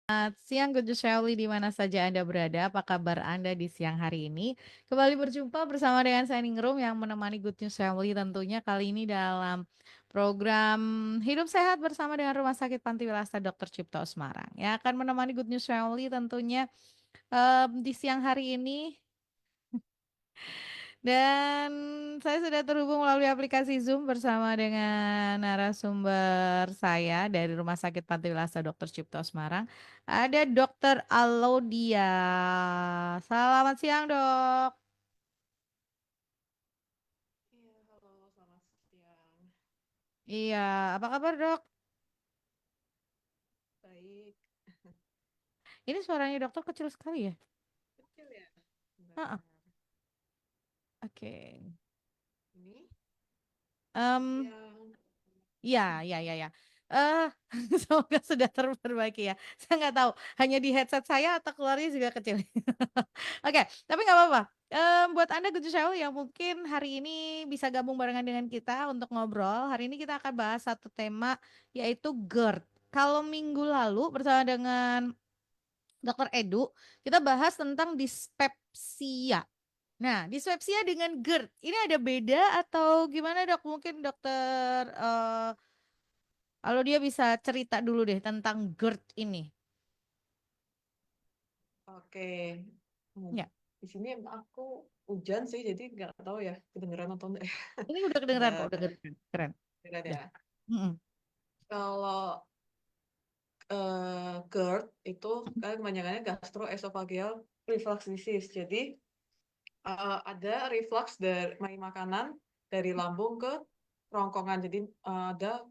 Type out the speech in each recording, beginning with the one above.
Selamat siang Guntur Shirley di mana saja Anda berada. Apa kabar Anda di siang hari ini? Kembali berjumpa bersama dengan saya Ningrum yang menemani Good News Family tentunya kali ini dalam program Hidup Sehat bersama dengan Rumah Sakit Panti Wilasta Dr. Cipto Semarang. Yang akan menemani Good News Family tentunya di siang hari ini. Dan saya sudah terhubung melalui aplikasi Zoom bersama dengan narasumber saya dari Rumah Sakit Panti Wilasta Dr. Cipto Semarang. Ada Dr. Alodia. Selamat siang, Dok. Iya, halo, selamat siang. Iya, apa kabar, Dok? Baik, Ini suaranya dokter kecil sekali ya? kecil ya? Bentar. Heeh, oke. Ini selamat Em, siang. Iya, iya, iya, ya. Eh, semoga sudah terperbaiki ya. Saya nggak tahu, hanya di headset saya atau keluarnya juga kecil. Oke, tapi nggak apa-apa. Buat Anda Good Show yang mungkin hari ini bisa gabung barengan dengan kita untuk ngobrol. Hari ini kita akan bahas satu tema yaitu GERD. Kalau minggu lalu bersama dengan Dokter Edu, kita bahas tentang dispepsia. Nah, dispepsia dengan GERD, ini ada beda atau gimana dok? Mungkin dokter kalau dia bisa cerita dulu deh tentang GERD ini. Oke. Hmm, Ya, Di sini emang aku hujan sih, jadi nggak tahu ya kedengeran atau enggak. ini udah kedengeran kok, Bentar, udah kedengeran. Keren. bentar Ya. ya. Mm-mm. Kalau GERD itu kan kepanjangannya gastroesophageal reflux disease. Jadi ada reflux dari makanan dari lambung ke kerongkongan. Jadi ada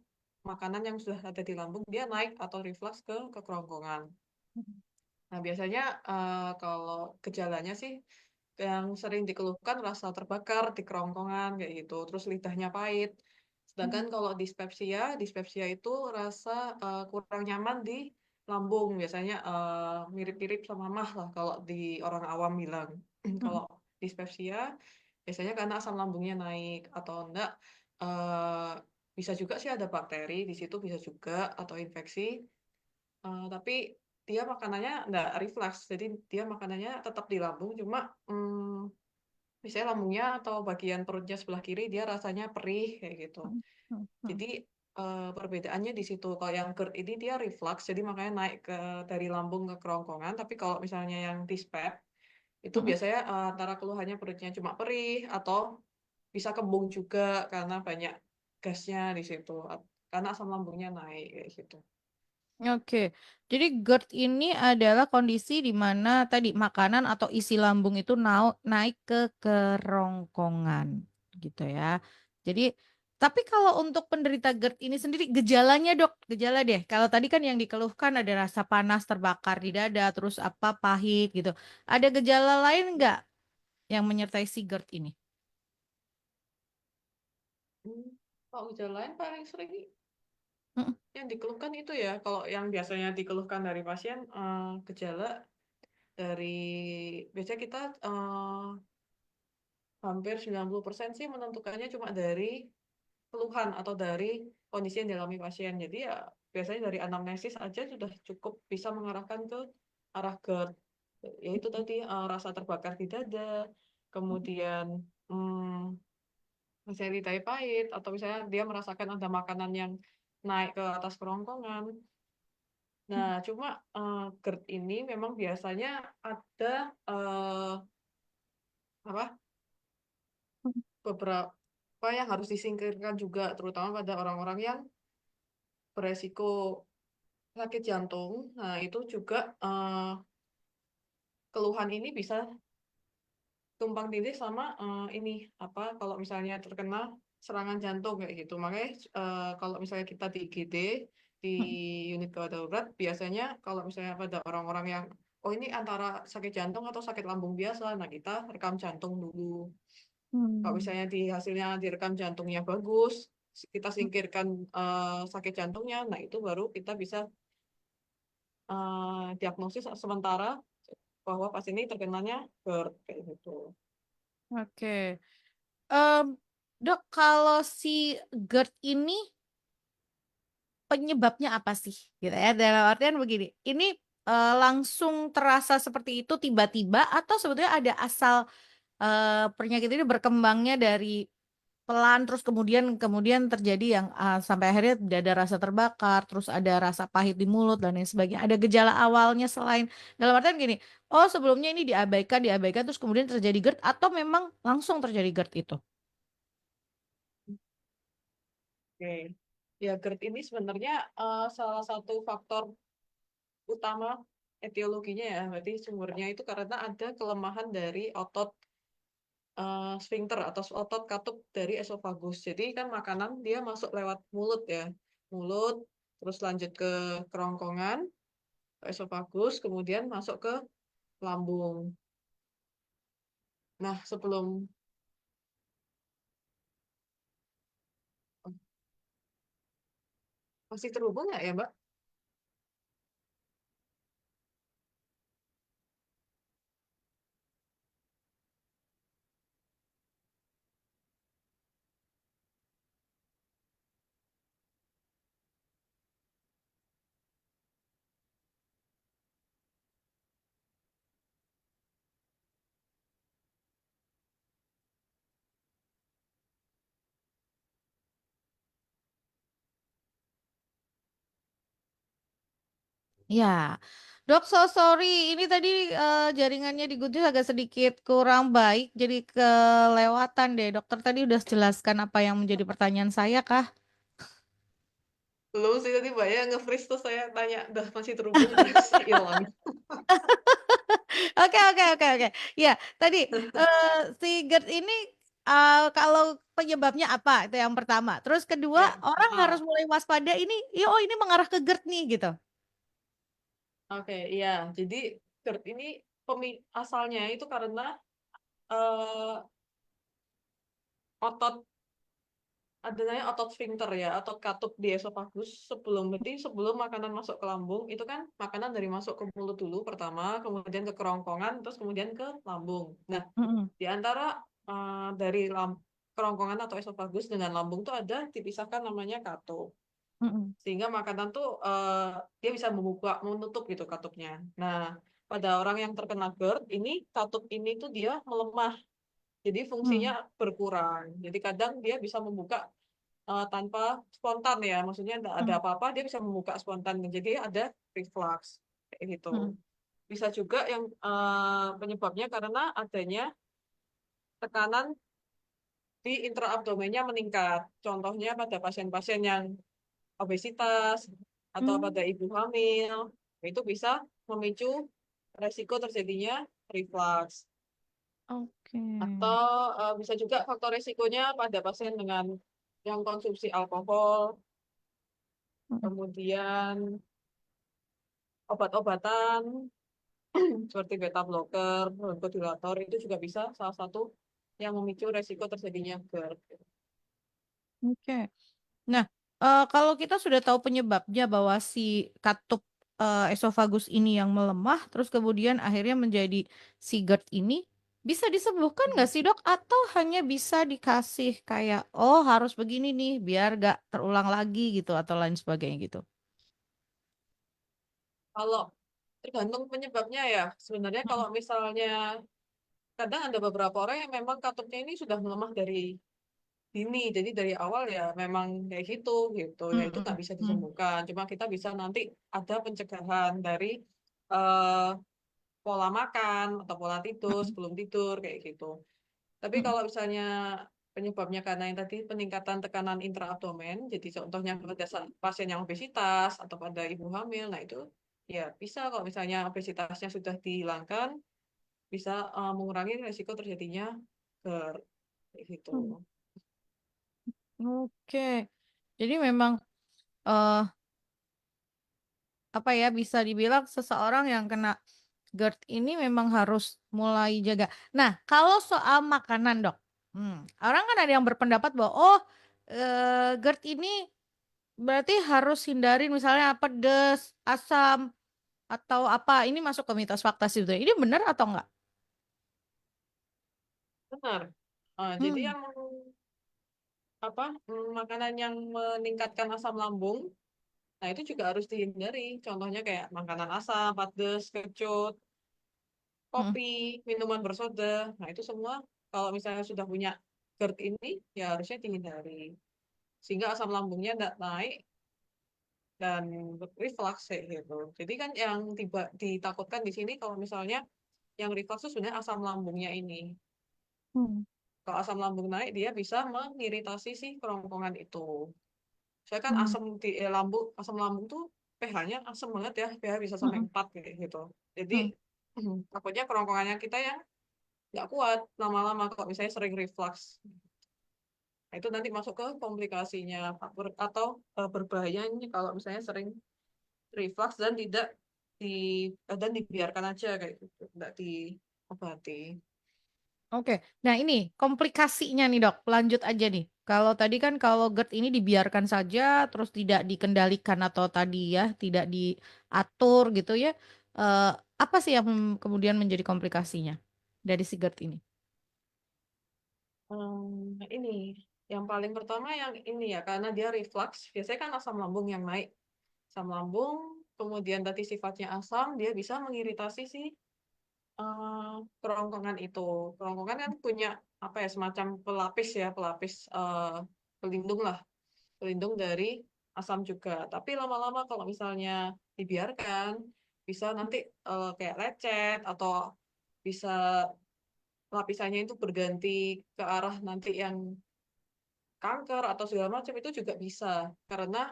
makanan yang sudah ada di lambung dia naik atau reflux ke kerongkongan. Nah, biasanya kalau gejalanya sih yang sering dikeluhkan rasa terbakar di kerongkongan kayak gitu, terus lidahnya pahit. Sedangkan kalau dispepsia itu rasa kurang nyaman di lambung, biasanya mirip-mirip sama mah lah kalau di orang awam bilang. Kalau Mm-mm. dispepsia biasanya karena asam lambungnya naik atau enggak eh, bisa juga sih ada bakteri di situ bisa juga atau infeksi. Tapi dia makanannya nggak reflux, jadi dia makanannya tetap di lambung, cuma misalnya lambungnya atau bagian perutnya sebelah kiri dia rasanya perih kayak gitu. Mm-mm. Jadi perbedaannya di situ. Kalau yang GERD ini dia reflux, jadi makanya naik dari lambung ke kerongkongan. Tapi kalau misalnya yang dyspep itu Mm-mm. biasanya antara keluhannya perutnya cuma perih atau bisa kembung juga karena banyak gasnya di situ, karena asam lambungnya naik kayak gitu. Oke, jadi GERD ini adalah kondisi di mana tadi makanan atau isi lambung itu naik ke kerongkongan, gitu ya. Jadi, tapi kalau untuk penderita GERD ini sendiri, gejalanya dok, gejala deh. Kalau tadi kan yang dikeluhkan ada rasa panas, terbakar di dada, terus apa pahit gitu. Ada gejala lain nggak yang menyertai si GERD ini? Hmm, Kalau gejala lain paling sering Mm-mm. yang dikeluhkan itu ya, kalau yang biasanya dikeluhkan dari pasien gejala dari biasanya kita hampir 90% sih menentukannya cuma dari keluhan atau dari kondisi yang dialami pasien. Jadi ya biasanya dari anamnesis aja sudah cukup bisa mengarahkan ke arah GERD. Yaitu tadi rasa terbakar di dada, kemudian misalnya lidah pahit, atau misalnya dia merasakan ada makanan yang naik ke atas kerongkongan. Nah, cuma GERD ini memang biasanya ada eh, apa beberapa yang harus disingkirkan juga, terutama pada orang-orang yang beresiko sakit jantung. Nah, itu juga keluhan ini bisa tumpang tindih sama ini apa kalau misalnya terkena serangan jantung kayak gitu. Makanya kalau misalnya kita di IGD di unit gawat darurat biasanya kalau misalnya pada orang-orang yang oh ini antara sakit jantung atau sakit lambung biasa, nah kita rekam jantung dulu. Kalau Hmm. misalnya di hasilnya direkam jantungnya bagus, kita singkirkan sakit jantungnya, nah itu baru kita bisa diagnosis sementara bahwa pasien ini terkenanya GERD kayak gitu. Oke. Em, Dok, kalau si GERD ini penyebabnya apa sih? Gitu ya. Dalam artian begini, ini langsung terasa seperti itu tiba-tiba atau sebetulnya ada asal penyakit ini berkembangnya dari pelan terus kemudian kemudian terjadi yang sampai akhirnya ada rasa terbakar, terus ada rasa pahit di mulut dan lain sebagainya. Ada gejala awalnya selain dalam artian gini, oh sebelumnya ini diabaikan diabaikan terus kemudian terjadi GERD atau memang langsung terjadi GERD itu? Oke. Ya, GERD ini sebenarnya salah satu faktor utama etiologinya ya, berarti sumbernya itu karena ada kelemahan dari otot sphincter atau otot katup dari esofagus. Jadi kan makanan dia masuk lewat mulut ya, mulut, terus lanjut ke kerongkongan, ke esofagus, kemudian masuk ke lambung. Nah, sebelum masih terhubung nggak ya, Mbak? Ya, dok, so sorry. Ini tadi jaringannya di Gudus agak sedikit kurang baik, jadi kelewatan deh. Dokter tadi udah jelaskan apa yang menjadi pertanyaan saya kah? Belum sih tadi Mbak ya nge-freeze terus saya tanya, "Dah masih terhubung?" Terus hilang. Oke, oke, oke, oke. Ya, tadi si GERD ini kalau penyebabnya apa? Itu yang pertama. Terus kedua, Ya, orang harus mulai waspada ini, ya, oh ini mengarah ke GERD nih gitu. oke, iya. Jadi GERD ini asalnya itu karena eh, otot ada namanya otot sphincter ya, otot katup di esofagus sebelum makanan masuk ke lambung, itu kan makanan dari masuk ke mulut dulu pertama, kemudian ke kerongkongan, terus kemudian ke lambung. Nah, Mm-mm, di antara dari kerongkongan atau esofagus dengan lambung tuh ada dipisahkan namanya katup. mm-mm, Sehingga makanan tuh dia bisa membuka, menutup gitu katupnya. Nah, pada orang yang terkena GERD ini katup ini tuh dia melemah. Jadi fungsinya mm, berkurang. Jadi kadang dia bisa membuka tanpa spontan ya. Maksudnya tidak ada mm, apa-apa dia bisa membuka spontan. Jadi ada reflux kayak gitu. mm, Bisa juga yang penyebabnya karena adanya tekanan di intraabdomennya meningkat. Contohnya pada pasien-pasien yang obesitas atau pada mm. ibu hamil, itu bisa memicu resiko terjadinya reflux. Oke. Atau bisa juga faktor resikonya pada pasien dengan yang konsumsi alkohol, Mm, kemudian obat-obatan seperti beta blocker, bronchodilator itu juga bisa salah satu yang memicu resiko terjadinya GERD. Oke. Nah, kalau kita sudah tahu penyebabnya bahwa si katup esofagus ini yang melemah, terus kemudian akhirnya menjadi si GERD ini, bisa disembuhkan nggak sih dok? Atau hanya bisa dikasih kayak, oh harus begini nih, biar nggak terulang lagi gitu, atau lain sebagainya gitu. Kalau tergantung penyebabnya ya, sebenarnya kalau Mm, misalnya kadang ada beberapa orang yang memang katupnya ini sudah melemah dari dini, jadi dari awal ya memang kayak gitu gitu ya mm, itu nggak mm, bisa mm, disembuhkan. Cuma kita bisa nanti ada pencegahan dari eh, pola makan atau pola tidur mm, sebelum tidur kayak gitu. Tapi mm, kalau misalnya penyebabnya karena yang tadi peningkatan tekanan intraabdomen, jadi contohnya pada pasien yang obesitas atau pada ibu hamil, nah itu ya bisa kalau misalnya obesitasnya sudah dihilangkan, bisa mengurangi risiko terjadinya GERD kayak gitu. mm. Oke. Jadi memang eh apa ya bisa dibilang seseorang yang kena GERD ini memang harus mulai jaga. Nah, kalau soal makanan, Dok. Orang kan ada yang berpendapat bahwa oh GERD ini berarti harus hindarin misalnya pedas, asam atau apa. Ini masuk ke mitos fakta sih sebetulnya. Ini benar atau enggak? Benar. Jadi Hmm. yang makanan yang meningkatkan asam lambung, Nah, itu juga harus dihindari. Contohnya kayak makanan asam, pedas, kecut, Mm. kopi, minuman bersoda. Nah, itu semua kalau misalnya sudah punya GERD ini, ya harusnya dihindari. Sehingga asam lambungnya tidak naik dan reflux kayak gitu. Jadi kan yang ditakutkan di sini kalau misalnya yang reflux itu sebenarnya asam lambungnya ini. Hmm. Kalau asam lambung naik, dia bisa mengiritasi si kerongkongan itu. Saya kan Hmm. asam lambung tuh pH-nya asam banget ya, pH bisa sampai Mm. 4 kayak gitu. Jadi Mm. takutnya kerongkongannya kita yang nggak kuat lama-lama kalau misalnya sering reflux. Nah, itu nanti masuk ke komplikasinya atau berbahayanya kalau misalnya sering reflux dan tidak di dan dibiarkan aja kayak gitu, tidak diobati. Oke, nah ini komplikasinya nih dok, lanjut aja nih. Kalau tadi kan kalau GERD ini dibiarkan saja, terus tidak dikendalikan atau tadi ya tidak diatur gitu ya, eh, apa sih yang kemudian menjadi komplikasinya dari si GERD ini? Ini yang paling pertama yang ini ya karena dia reflux biasanya kan asam lambung yang naik, asam lambung kemudian tadi sifatnya asam dia bisa mengiritasi si kerongkongan itu. Kerongkongan kan punya apa ya semacam pelapis pelindung lah, pelindung dari asam juga. Tapi lama-lama kalau misalnya dibiarkan bisa nanti kayak lecet atau bisa lapisannya itu berganti ke arah nanti yang kanker atau segala macam itu juga bisa karena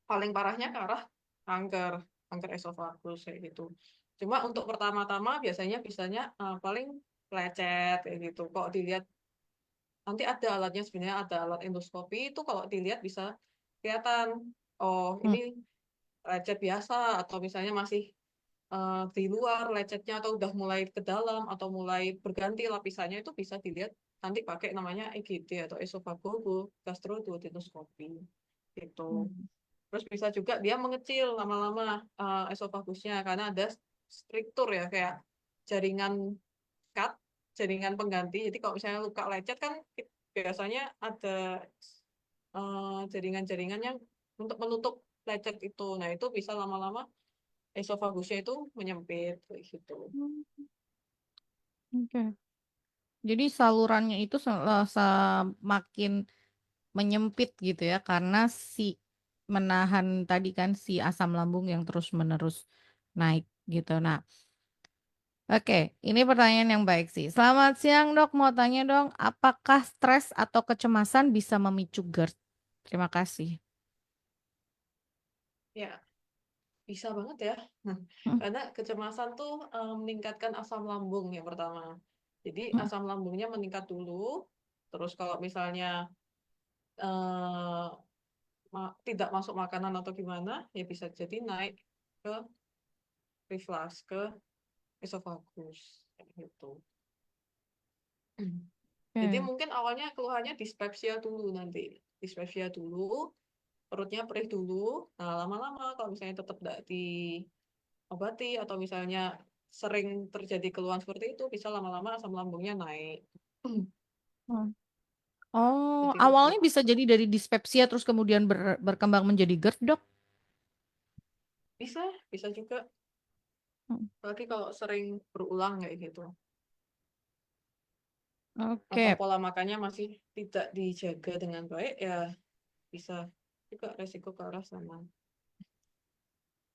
paling parahnya ke arah kanker kanker esofagus kayak gitu. Cuma untuk pertama-tama biasanya paling lecet kayak gitu. Kok dilihat nanti ada alatnya sebenarnya ada alat endoskopi itu kalau dilihat bisa kelihatan oh Hmm. ini lecet biasa atau misalnya masih di luar lecetnya atau udah mulai ke dalam atau mulai berganti lapisannya itu bisa dilihat nanti pakai namanya EGD atau esophagogastroduodenoscopy gitu. Hmm. Terus bisa juga dia mengecil lama-lama esofagusnya karena ada struktur ya kayak jaringan cut, jaringan pengganti. Jadi kalau misalnya luka lecet kan biasanya ada jaringan-jaringan yang untuk menutup lecet itu. Nah, itu bisa lama-lama esofagusnya itu menyempit kayak gitu. Oke. Jadi salurannya itu semakin menyempit gitu ya karena si menahan tadi kan si asam lambung yang terus-menerus naik gitu. Nah, oke, ini pertanyaan yang baik sih. Selamat siang dok, mau tanya dong, apakah stres atau kecemasan bisa memicu GERD? Terima kasih. Ya, bisa banget ya. Nah, Hmm. karena kecemasan tuh meningkatkan asam lambung yang pertama. Jadi Hmm. asam lambungnya meningkat dulu. Terus kalau misalnya eh, tidak masuk makanan atau gimana, ya bisa jadi naik ke reflux, ke esofagus. Kayak gitu. Jadi Oke. mungkin awalnya keluhannya dispepsia dulu nanti. Dispepsia dulu, perutnya perih dulu. Nah, lama-lama kalau misalnya tetap tidak diobati atau misalnya sering terjadi keluhan seperti itu, bisa lama-lama asam lambungnya naik. Hmm. Oh, Jadi gitu. awalnya bisa jadi dari dispepsia terus kemudian berkembang menjadi GERD, dok? Bisa, bisa juga. Hmm. Apalagi kalau sering berulang kayak gitu. Atau Oke, pola makannya masih tidak dijaga dengan baik, ya bisa juga resiko ke arah sana.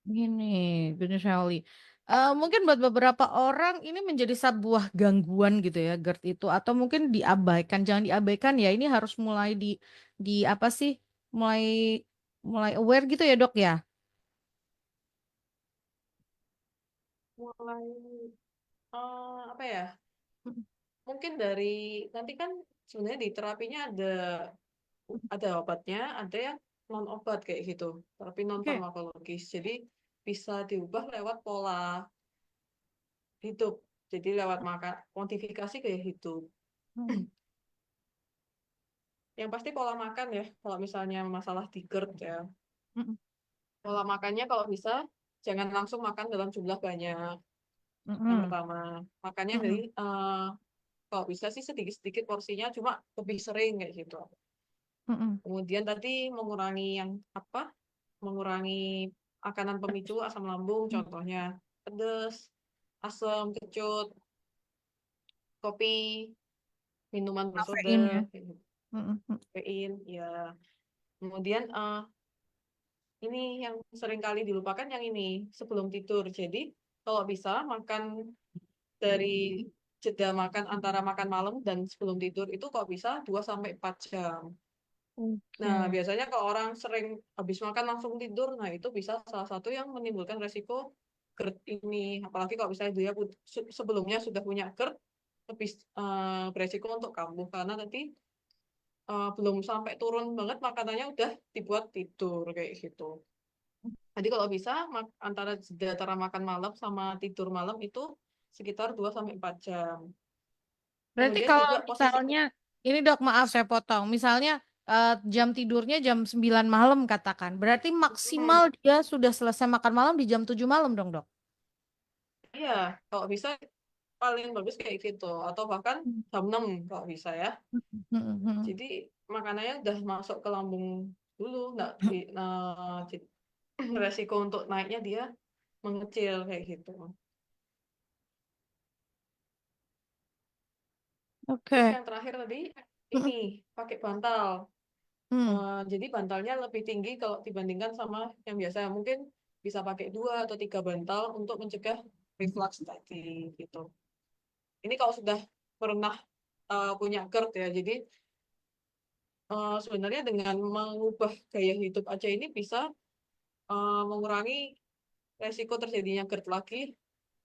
gini, Gini Shelley. Mungkin buat beberapa orang ini menjadi sebuah gangguan gitu ya, GERD itu, atau mungkin diabaikan. Jangan diabaikan ya. Ini harus mulai di apa sih? Mulai mulai aware gitu ya, dok ya. Mulai apa ya? Mungkin dari nanti kan sebenarnya di terapinya ada obatnya, ada yang non obat kayak gitu, terapi non Oke. farmakologis. Jadi bisa diubah lewat pola hidup. Jadi lewat makan, modifikasi gaya hidup. Hmm. Yang pasti pola makan ya. Kalau misalnya masalah di GERD ya, Hmm. pola makannya kalau bisa jangan langsung makan dalam jumlah banyak. Yang Hmm. pertama, makannya dari Hmm. kalau bisa sih sedikit-sedikit porsinya, cuma lebih sering kayak gitu. Hmm. Kemudian tadi mengurangi yang apa? mengurangi makanan pemicu asam lambung, contohnya pedas, asam, kecut, kopi, minuman Kafein ya. bersoda, kayak gitu, Mm, mm, kafein, ya. Kemudian ini yang sering kali dilupakan yang ini sebelum tidur. Jadi kalau bisa makan dari jeda makan antara makan malam dan sebelum tidur itu kok bisa 2 sampai 4 jam. Nah, Oke. biasanya kalau orang sering habis makan langsung tidur, nah itu bisa salah satu yang menimbulkan resiko GERD ini. Apalagi kalau misalnya dia sebelumnya sudah punya GERD, lebih beresiko untuk kambuh karena nanti belum sampai turun banget makanannya udah dibuat tidur kayak gitu. Jadi kalau bisa antara jeda antara makan malam sama tidur malam itu sekitar 2 sampai 4 jam. Berarti Kemudian kalau juga posisi misalnya, ini dok maaf saya potong, misalnya jam tidurnya jam 9 malam katakan, berarti maksimal hmm, dia sudah selesai makan malam di jam 7 malam dong dok? iya, kalau bisa paling bagus kayak gitu atau bahkan Hmm. jam 6 kalau bisa ya. Hmm. Jadi makanannya udah masuk ke lambung dulu, nggak resiko untuk naiknya dia mengecil kayak gitu. Terus Oke. yang terakhir tadi Hmm. ini pakai bantal. Hmm. Jadi bantalnya lebih tinggi kalau dibandingkan sama yang biasa. Mungkin bisa pakai 2 atau 3 bantal untuk mencegah reflux tadi gitu. Ini kalau sudah pernah punya GERD ya. Jadi sebenarnya dengan mengubah gaya hidup aja ini bisa mengurangi resiko terjadinya GERD lagi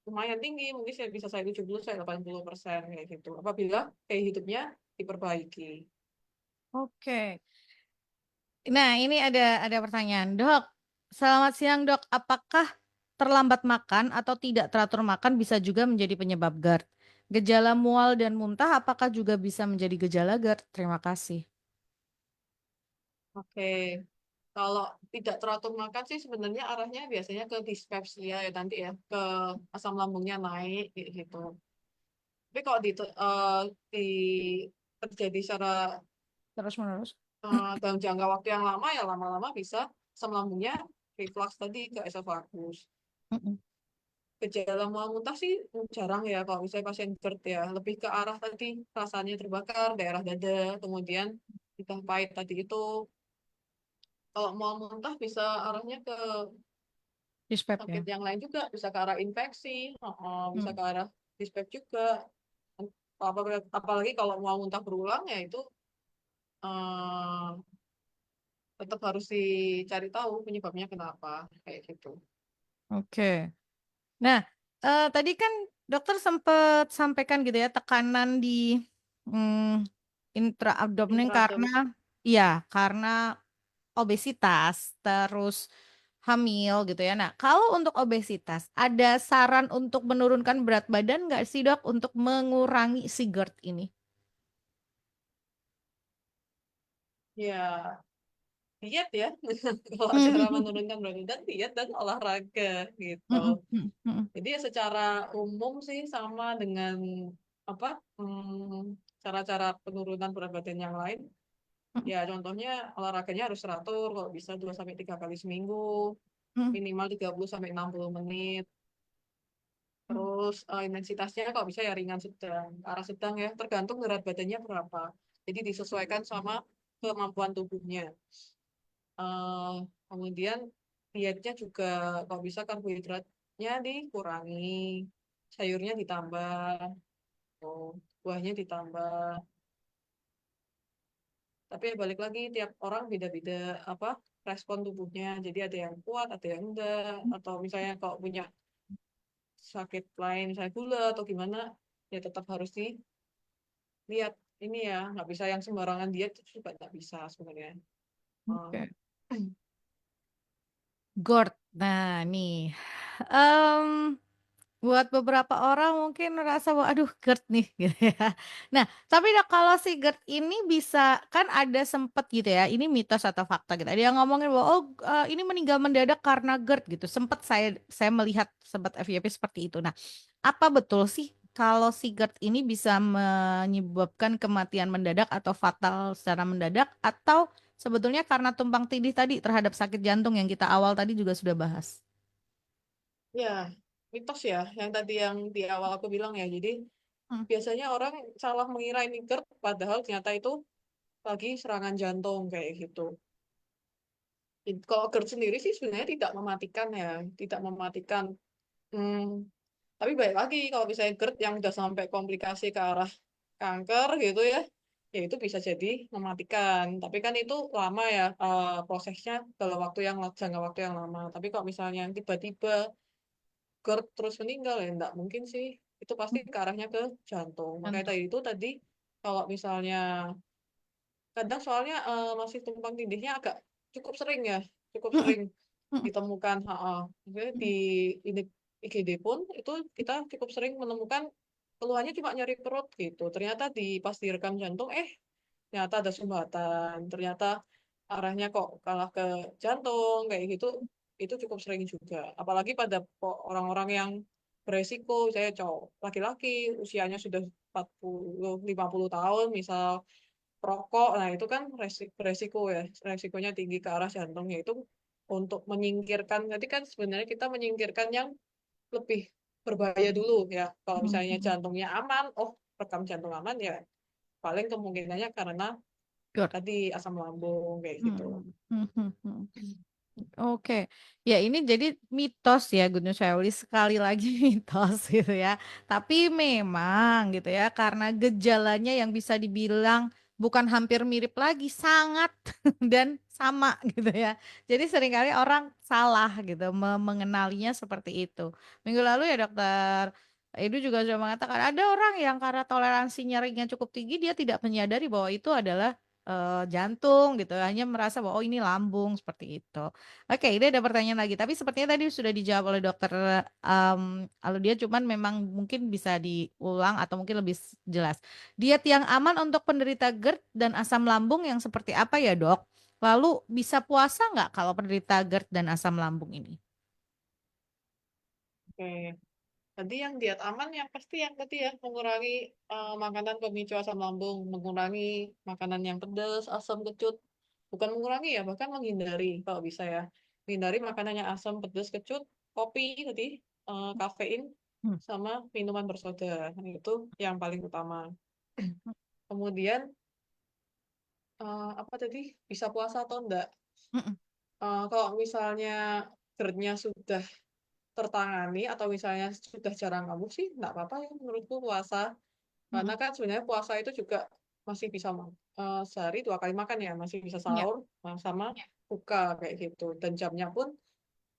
lumayan tinggi. Mungkin saya bisa saya 70 saya 80% kayak gitu. Apabila gaya hidupnya diperbaiki. Oke. Nah, ini ada pertanyaan, dok. Selamat siang, dok. Apakah terlambat makan atau tidak teratur makan bisa juga menjadi penyebab GERD? Gejala mual dan muntah apakah juga bisa menjadi gejala GERD? Terima kasih. Oke. Kalau tidak teratur makan sih sebenarnya arahnya biasanya ke dispepsia ya nanti ya, ke asam lambungnya naik kayak gitu. Tapi kalau di terjadi secara Terus menerus. dalam jangka waktu yang lama ya lama-lama bisa asam lambungnya reflux tadi ke esofagus. Mm-mm. Gejala mual muntah sih jarang ya kalau misalnya pasien GERD ya, lebih ke arah tadi rasanya terbakar daerah dada, kemudian lidah pahit tadi itu. Kalau mual muntah bisa arahnya ke Dispep sakit ya. yang lain juga, bisa ke arah infeksi, bisa Hmm. ke arah dispep juga. Apalagi kalau mau muntah berulang ya itu eh, tetap harus dicari tahu penyebabnya kenapa kayak gitu. Oke. Nah, tadi kan dokter sempat sampaikan gitu ya tekanan di hmm, intraabdomen karena Intraabdomen. iya karena obesitas terus hamil gitu ya. Nah, kalau untuk obesitas ada saran untuk menurunkan berat badan nggak sih dok untuk mengurangi si GERD ini? Ya, diet ya. Kalau cara Hmm. menurunkan berat badan, diet dan olahraga gitu. Mm-mm, mm-mm, Jadi ya secara umum sih sama dengan apa cara-cara penurunan berat badan yang lain. mm-mm, Ya contohnya olahraganya harus teratur, kalau bisa 2 sampai 3 kali seminggu, mm-mm, minimal 30 sampai 60 menit. mm-mm. Terus intensitasnya kalau bisa ya ringan sedang, ke arah sedang ya, tergantung berat badannya berapa. Jadi disesuaikan sama kemampuan tubuhnya. Eh, Kemudian dietnya juga kalau bisa karbohidratnya dikurangi, sayurnya ditambah, oh, buahnya ditambah. Tapi ya balik lagi tiap orang beda-beda apa respon tubuhnya. Jadi ada yang kuat, ada yang enggak. Atau misalnya kalau punya sakit lain, misalnya gula atau gimana, ya tetap harus dilihat ini ya. Nggak bisa yang sembarangan diet itu juga nggak bisa sebenarnya. Eh, Oke. GERD. Nah, nih. Em, buat beberapa orang mungkin merasa bahwa aduh GERD nih gitu ya. Nah, tapi dok kalau si GERD ini bisa kan ada sempet gitu ya. Ini mitos atau fakta gitu. Ada yang ngomongin bahwa oh ini meninggal mendadak karena GERD gitu. Sempet saya melihat sempat FYP seperti itu. Nah, apa betul sih kalau si GERD ini bisa menyebabkan kematian mendadak atau fatal secara mendadak atau sebetulnya karena tumpang tindih tadi terhadap sakit jantung yang kita awal tadi juga sudah bahas. Ya, mitos ya, yang tadi yang di awal aku bilang ya. Jadi Hmm, biasanya orang salah mengira ini GERD, padahal ternyata itu lagi serangan jantung kayak gitu. Kalau GERD sendiri sih sebenarnya tidak mematikan ya, tidak mematikan. Hmm, tapi baik lagi kalau misalnya GERD yang udah sampai komplikasi ke arah kanker gitu ya itu bisa jadi mematikan. Tapi kan itu lama ya, prosesnya dalam waktu yang jangka waktu yang lama. Tapi kalau misalnya tiba-tiba GERD terus meninggal ya enggak mungkin sih. Itu pasti ke arahnya ke jantung. Makanya jantung. tadi kalau misalnya kadang soalnya masih tumpang tindihnya agak cukup sering ya, cukup Mm-mm, sering mm-mm, ditemukan. Maksudnya di ini IGD pun itu kita cukup sering menemukan keluhannya cuma nyeri perut gitu. Ternyata pas direkam jantung, ternyata ada sumbatan, ternyata arahnya kok kalah ke jantung kayak gitu. Itu cukup sering juga. Apalagi pada orang-orang yang beresiko, saya cowok laki-laki usianya sudah 40 50 tahun misal rokok, nah itu kan resiko ya, resikonya tinggi ke arah jantung, yaitu untuk menyingkirkan, nanti kan sebenarnya kita menyingkirkan yang lebih berbahaya dulu ya. Kalau misalnya mm-mm. jantungnya aman, rekam jantung aman ya, paling kemungkinannya karena Good. tadi asam lambung kayak gitu. Mm, mm, mm, mm. Oke, ya ini jadi mitos ya Good News Family sekali lagi mitos gitu ya. Tapi memang gitu ya karena gejalanya yang bisa dibilang bukan hampir mirip lagi, sangat dan sama gitu ya. Jadi seringkali orang salah gitu mengenalinya seperti itu. Minggu lalu ya dokter Edu juga sudah mengatakan ada orang yang karena toleransi nyerinya cukup tinggi dia tidak menyadari bahwa itu adalah jantung gitu, hanya merasa bahwa oh ini lambung seperti itu. Oke, ini ada pertanyaan lagi. Tapi sepertinya tadi sudah dijawab oleh dokter Aludia, cuman memang mungkin bisa diulang atau mungkin lebih jelas. Diet yang aman untuk penderita GERD dan asam lambung yang seperti apa ya dok? Lalu bisa puasa nggak kalau penderita GERD dan asam lambung ini? Oke, tadi yang diet aman yang pasti yang tadi ya mengurangi makanan pemicu asam lambung, mengurangi makanan yang pedas, asam, kecut. Bukan mengurangi ya, bahkan menghindari kalau bisa ya. Menghindari makanan yang asam, pedas, kecut, kopi tadi, kafein, Hmm. sama minuman bersoda. Itu yang paling utama. Kemudian apa tadi? Bisa puasa atau enggak? Mm-mm. Kalau misalnya GERD-nya sudah tertangani atau misalnya sudah jarang kambuh sih, enggak apa-apa ya menurutku puasa. Karena Mm-mm. kan sebenarnya puasa itu juga masih bisa sehari 2 kali makan ya, masih bisa Ya. sahur sama buka kayak gitu. Dan jamnya pun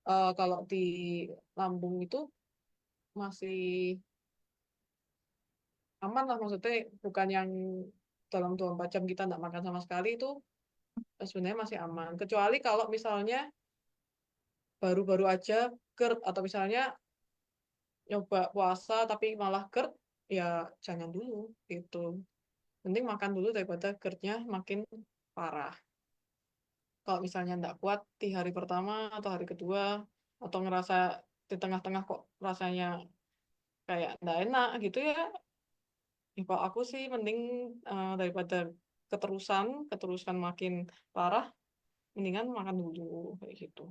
kalau di lambung itu masih aman lah, maksudnya bukan yang dalam 24 jam kita nggak makan sama sekali itu sebenarnya masih aman. Kecuali kalau misalnya baru-baru aja GERD atau misalnya nyoba puasa tapi malah GERD, ya jangan dulu gitu. Mending makan dulu daripada GERD-nya makin parah. Kalau misalnya nggak kuat di hari pertama atau hari kedua, atau ngerasa di tengah-tengah kok rasanya kayak nggak enak gitu ya kalau aku sih mending daripada keterusan, keterusan makin parah, mendingan makan dulu kayak gitu.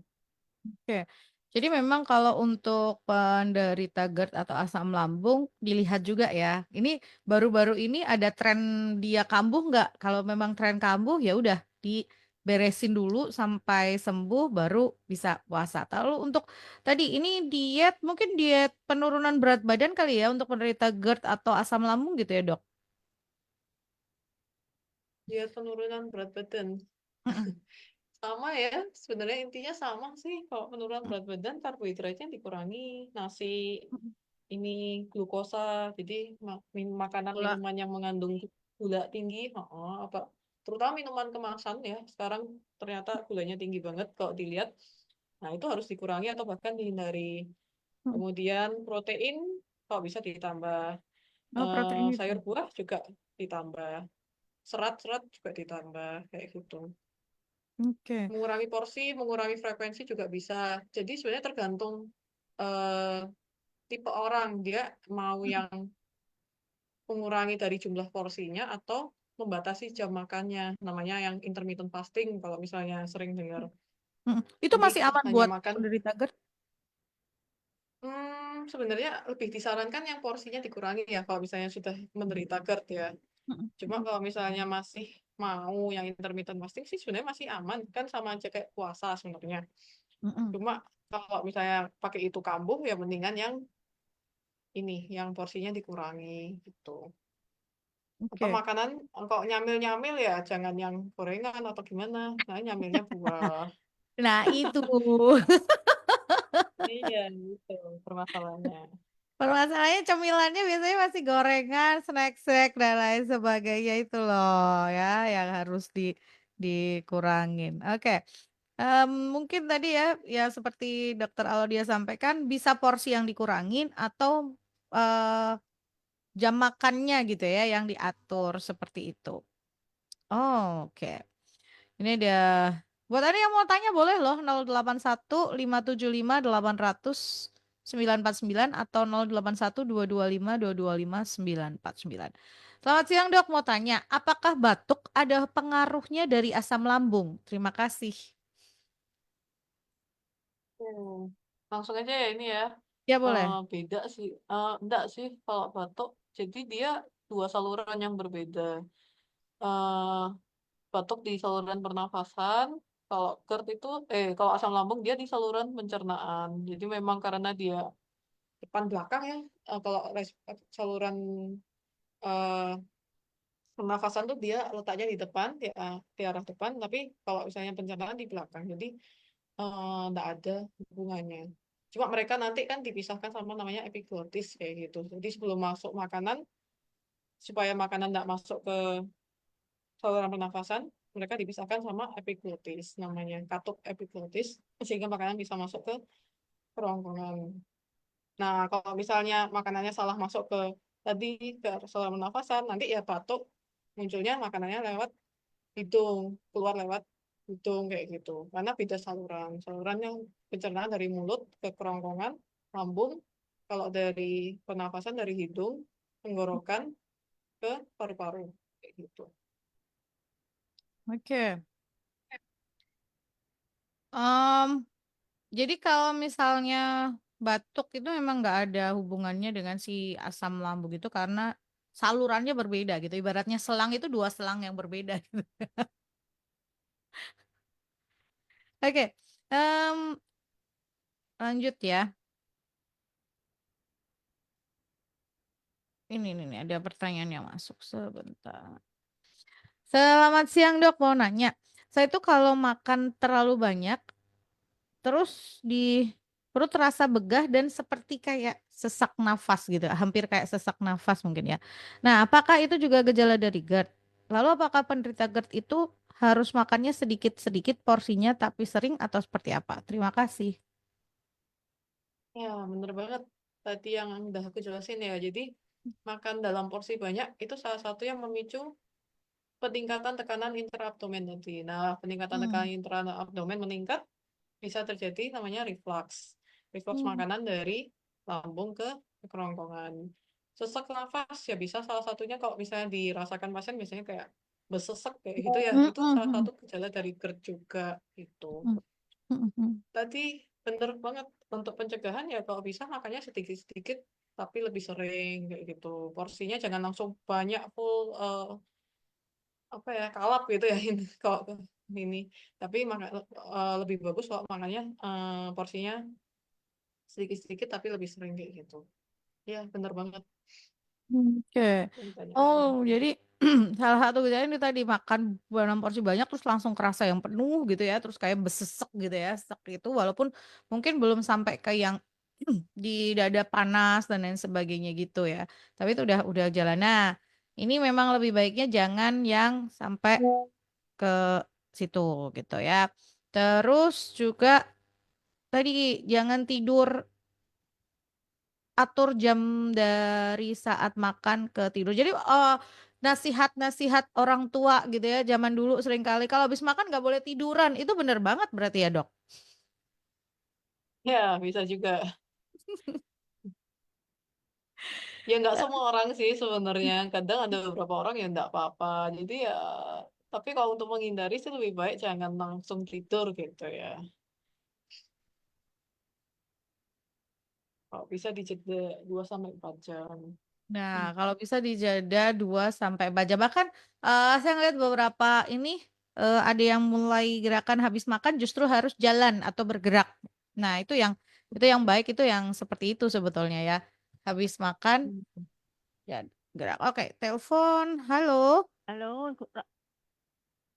Oke. Jadi memang kalau untuk penderita GERD atau asam lambung dilihat juga ya. Ini baru-baru ini ada tren dia kambuh nggak? Kalau memang tren kambuh ya udah diberesin dulu sampai sembuh baru bisa puasa. Lalu untuk tadi ini diet mungkin diet penurunan berat badan kali ya untuk penderita GERD atau asam lambung gitu ya dok? Dia penurunan berat badan. Mm-mm. Sama ya, sebenarnya intinya sama sih. Kalau penurunan berat badan, karbohidratnya dikurangi, nasi, Mm-mm. ini glukosa, jadi makanan Gula. minuman yang mengandung gula tinggi, apa terutama minuman kemasan ya, sekarang ternyata gulanya tinggi banget kalau dilihat. Nah, itu harus dikurangi atau bahkan dihindari. Mm-mm. Kemudian protein kalau bisa ditambah, Oh protein itu. sayur buah juga ditambah, serat-serat juga ditambah kayak gitu. Oke. Mengurangi porsi, mengurangi frekuensi juga bisa. Jadi sebenarnya tergantung eh, tipe orang, dia mau Mm-mm. yang mengurangi dari jumlah porsinya atau membatasi jam makannya, namanya yang intermittent fasting kalau misalnya sering dengar. Itu Jadi masih aman hanya buat makan, penderita GERD? sebenarnya lebih disarankan yang porsinya dikurangi ya kalau misalnya sudah menderita GERD ya. Mm-mm. Cuma kalau misalnya masih mau yang intermittent fasting sih sebenarnya masih aman, kan sama aja kayak puasa sebenarnya. Mm-mm. Cuma kalau misalnya pakai itu kambuh ya mendingan yang ini, yang porsinya dikurangi gitu. Apa Oke. makanan kok nyamil-nyamil ya jangan yang gorengan atau gimana. Nah, nyamilnya buah. Nah, itu. Iya, gitu permasalahannya. Permasalahannya cemilannya biasanya masih gorengan, snack-snack dan lain sebagainya itu loh ya yang harus dikurangin. Oke. Mungkin tadi ya ya seperti Dokter Aulia sampaikan bisa porsi yang dikurangin atau eh, jam makannya gitu ya yang diatur seperti itu. Oh, oke. Ini ada buat ada yang mau tanya boleh loh 081 575 800 949 atau 081 225 225 949. Selamat siang Dok, mau tanya, apakah batuk ada pengaruhnya dari asam lambung? Terima kasih. Hmm. Langsung aja ya ini ya. Ya boleh. Beda sih. Enggak sih kalau batuk. Jadi dia dua saluran yang berbeda. eh Batuk di saluran pernafasan. Kalau GERD itu, kalau asam lambung dia di saluran pencernaan. Jadi memang karena dia depan belakang ya. Kalau saluran eh, pernafasan tuh dia letaknya di depan, di arah depan. Tapi kalau misalnya pencernaan di belakang. Jadi nggak ada hubungannya. Cuma mereka nanti kan dipisahkan sama namanya epiglotis kayak gitu. Jadi sebelum masuk makanan, supaya makanan nggak masuk ke saluran pernafasan, mereka dipisahkan sama epiglotis, namanya katup epiglotis, sehingga makanan bisa masuk ke kerongkongan. Nah, kalau misalnya makanannya salah masuk ke tadi ke saluran pernafasan, nanti ya batuk, munculnya makanannya lewat hidung, keluar lewat hidung kayak gitu. Karena beda saluran. Saluran yang pencernaan dari mulut ke kerongkongan, lambung, kalau dari pernafasan dari hidung, tenggorokan ke paru-paru kayak gitu. Oke. Em, jadi kalau misalnya batuk itu memang nggak ada hubungannya dengan si asam lambung itu karena salurannya berbeda gitu. Ibaratnya selang itu dua selang yang berbeda gitu. Oke. Em, lanjut ya. Ini ada pertanyaan yang masuk sebentar. Selamat siang Dok, mau nanya. Saya tuh kalau makan terlalu banyak, terus di perut terasa begah dan seperti kayak sesak nafas gitu, hampir kayak sesak nafas mungkin ya. Nah, apakah itu juga gejala dari GERD? Lalu apakah penderita GERD itu harus makannya sedikit-sedikit porsinya tapi sering atau seperti apa? Terima kasih. Ya, bener banget. Tadi yang udah aku jelasin ya. Jadi, makan dalam porsi banyak itu salah satu yang memicu peningkatan tekanan intraabdomen tadi. Nah, peningkatan Hmm. tekanan intraabdomen meningkat, bisa terjadi namanya reflux. Reflux Hmm. makanan dari lambung ke kerongkongan. Sesak nafas ya bisa salah satunya kalau misalnya dirasakan pasien biasanya kayak besesek kayak gitu ya. Hmm. Itu Hmm. salah Hmm. satu gejala dari GERD juga itu. Hmm. Hmm. Hmm. Tadi bener banget untuk pencegahan ya kalau bisa makanya sedikit-sedikit tapi lebih sering kayak gitu. Porsinya jangan langsung banyak full apa ya kalap gitu ya ini kalau ini. Tapi lebih bagus kalau makannya porsinya sedikit-sedikit tapi lebih sering kayak gitu. Ya, bener banget Oke. yang ditanyakan. Oh, jadi salah satu gejalanya itu tadi makan dalam porsi banyak terus langsung kerasa yang penuh gitu ya, terus kayak besesek gitu ya, sek itu walaupun mungkin belum sampai ke yang di dada panas dan lain sebagainya gitu ya. Tapi itu udah jalan. Nah, ini memang lebih baiknya jangan yang sampai ke situ gitu ya. Terus juga tadi jangan tidur atur jam dari saat makan ke tidur. Jadi nasihat-nasihat orang tua gitu ya, zaman dulu sering kali kalau habis makan nggak boleh tiduran. Itu bener banget berarti ya, Dok. Ya, bisa juga. Ya nggak semua orang sih sebenarnya. Kadang ada beberapa orang yang nggak apa-apa. Jadi ya, tapi kalau untuk menghindari sih lebih baik jangan langsung tidur gitu ya. Kalau bisa dijeda 2 sampai 4 jam. Nah, kalau bisa dijeda 2 sampai 4 jam. Bahkan saya ngeliat beberapa ini ada yang mulai gerakan habis makan justru harus jalan atau bergerak. Nah, itu yang baik itu yang seperti itu sebetulnya ya. Habis makan Hmm. ya gerak. Oke, telepon. Halo. Halo,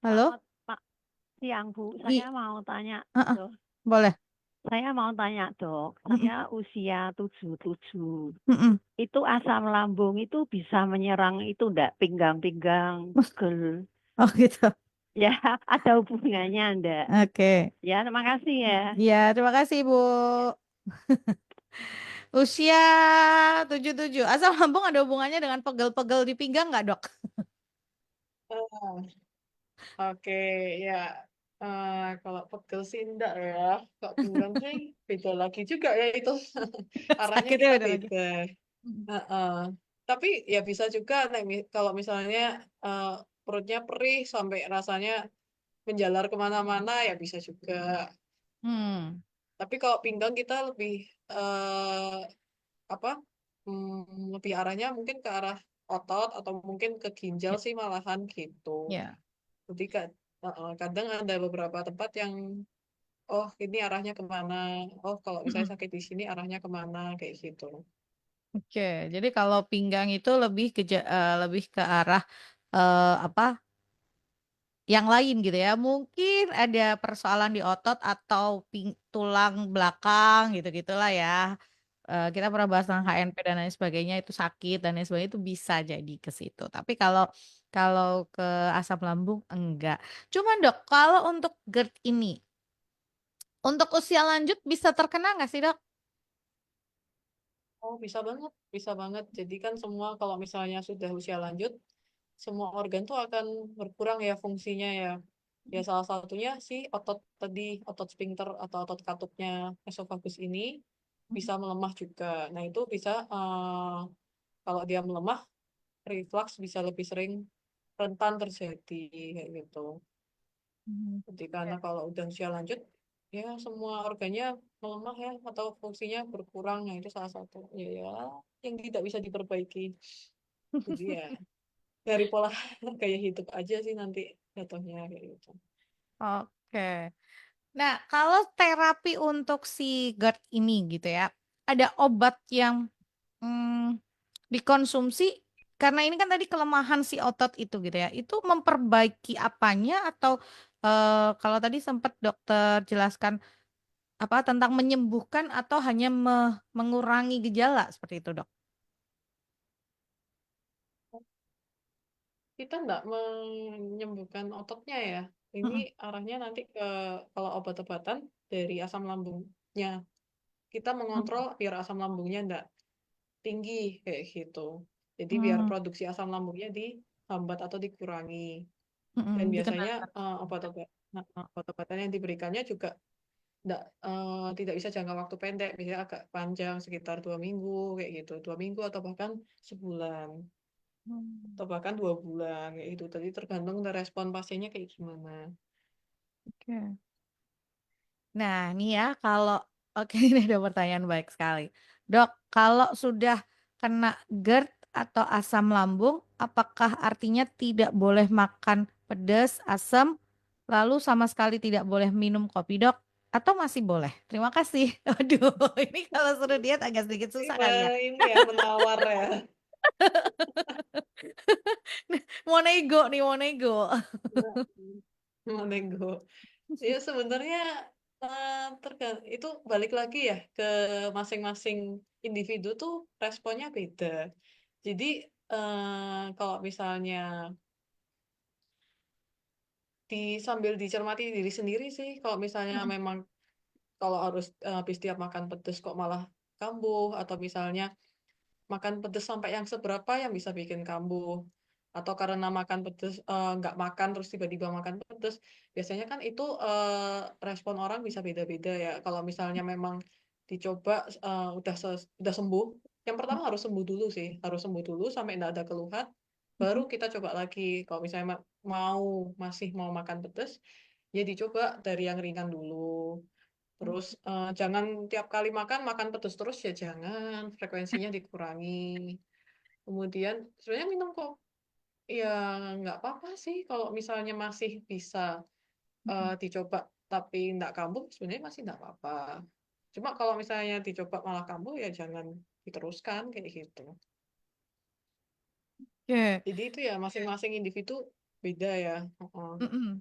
Halo. selamat siang Bu. I, heeh, Dok. boleh. Saya mau tanya dok, Mm-mm, saya usia 77. mm-mm. Itu asam lambung itu bisa menyerang itu enggak pinggang-pinggang, pegel. Oh gitu. Ya, ada hubungannya enggak? Oke. Ya, terima kasih ya. Iya, terima kasih Bu. Usia 77. Asam lambung ada hubungannya dengan pegel-pegel di pinggang nggak, Dok? Ah, oke, ya. Kalau pegel sih enggak ya. Kalau pinggang sih beda lagi juga ya itu. Arahnya Sakitnya kita beda lagi. beda. Heeh. Tapi ya bisa juga kalau misalnya eh, perutnya perih sampai rasanya menjalar kemana-mana ya bisa juga. Hmm. Tapi kalau pinggang kita lebih apa? Lebih arahnya mungkin ke arah otot atau mungkin ke ginjal Ya. sih malahan gitu. Ya. Jadi kadang ada beberapa tempat yang oh ini arahnya kemana? Oh kalau misalnya Mm-mm. sakit di sini arahnya kemana kayak gitu. Oke, jadi kalau pinggang itu lebih ke arah apa? Yang lain gitu ya. Mungkin ada persoalan di otot atau tulang belakang gitu-gitulah ya. Kita pernah bahas tentang HNP dan lain sebagainya itu sakit dan lain sebagainya itu bisa jadi ke situ. Tapi kalau kalau ke asam lambung enggak. Cuman Dok, kalau untuk GERD ini, untuk usia lanjut bisa terkena nggak sih Dok? Oh bisa banget, bisa banget. Jadi kan semua kalau misalnya sudah usia lanjut, semua organ tuh akan berkurang ya fungsinya ya. Ya salah satunya sih otot tadi, otot sphincter atau otot katupnya esofagus ini bisa melemah juga. Nah itu bisa kalau dia melemah, reflux bisa lebih sering rentan terjadi kayak gitu. Hmm. Jadi karena kalau udah usia lanjut, ya semua organnya melemah ya atau fungsinya berkurang. Nah itu salah satu ya yang tidak bisa diperbaiki. Jadi ya dari pola gaya hidup aja sih nanti jatuhnya kayak gitu. Oke. Nah, kalau terapi untuk si GERD ini gitu ya, ada obat yang dikonsumsi karena ini kan tadi kelemahan si otot itu gitu ya. Itu memperbaiki apanya atau kalau tadi sempat dokter jelaskan apa tentang menyembuhkan atau hanya mengurangi gejala seperti itu, Dok? Kita nggak menyembuhkan ototnya ya. Ini Mm-mm, arahnya nanti ke kalau obat-obatan dari asam lambungnya. Kita mengontrol mm-mm, biar asam lambungnya nggak tinggi kayak gitu. Jadi biar mm, produksi asam lambungnya dihambat atau dikurangi. Dan mm-mm, biasanya dikendalikan. obat-obatan yang diberikannya juga tidak bisa jangka waktu pendek, biasanya agak panjang sekitar 2 minggu kayak gitu, 2 minggu atau bahkan sebulan Hmm, atau bahkan 2 bulan kayak gitu. Tadi tergantung dari respon pasiennya kayak gimana. oke. Nah, nih ya kalau oke ini ada pertanyaan baik sekali. Dok, kalau sudah kena GERD atau asam lambung, apakah artinya tidak boleh makan pedas, asam, lalu sama sekali tidak boleh minum kopi, Dok? Atau masih boleh? Terima kasih. Aduh, ini kalau suruh diet agak sedikit susah kali ya. Ini ya menawar ya. Mau nego nih, mau nego. Menenggo. Ya sebenarnya itu balik lagi ya ke masing-masing individu tuh responnya beda. Jadi kalau misalnya sambil dicermati diri sendiri sih, kalau misalnya memang kalau harus habis tiap makan pedes kok malah kambuh atau misalnya makan pedes sampai yang seberapa yang bisa bikin kambuh atau karena makan pedes nggak makan terus tiba-tiba makan pedes biasanya kan itu respon orang bisa beda-beda ya kalau misalnya memang dicoba udah sembuh Yang pertama harus sembuh dulu sih, harus sembuh dulu sampai nggak ada keluhan, baru kita coba lagi. Kalau misalnya masih mau makan pedas, ya dicoba dari yang ringan dulu. Terus jangan tiap kali makan pedas terus ya jangan, frekuensinya dikurangi. Kemudian sebenarnya minum kok, ya nggak apa-apa sih kalau misalnya masih bisa dicoba tapi nggak kambuh, sebenarnya masih nggak apa-apa. Cuma kalau misalnya dicoba malah kambuh ya jangan diteruskan kayak gitu. Oke. Jadi itu ya masing-masing individu beda ya. Heeh. Mm-mm.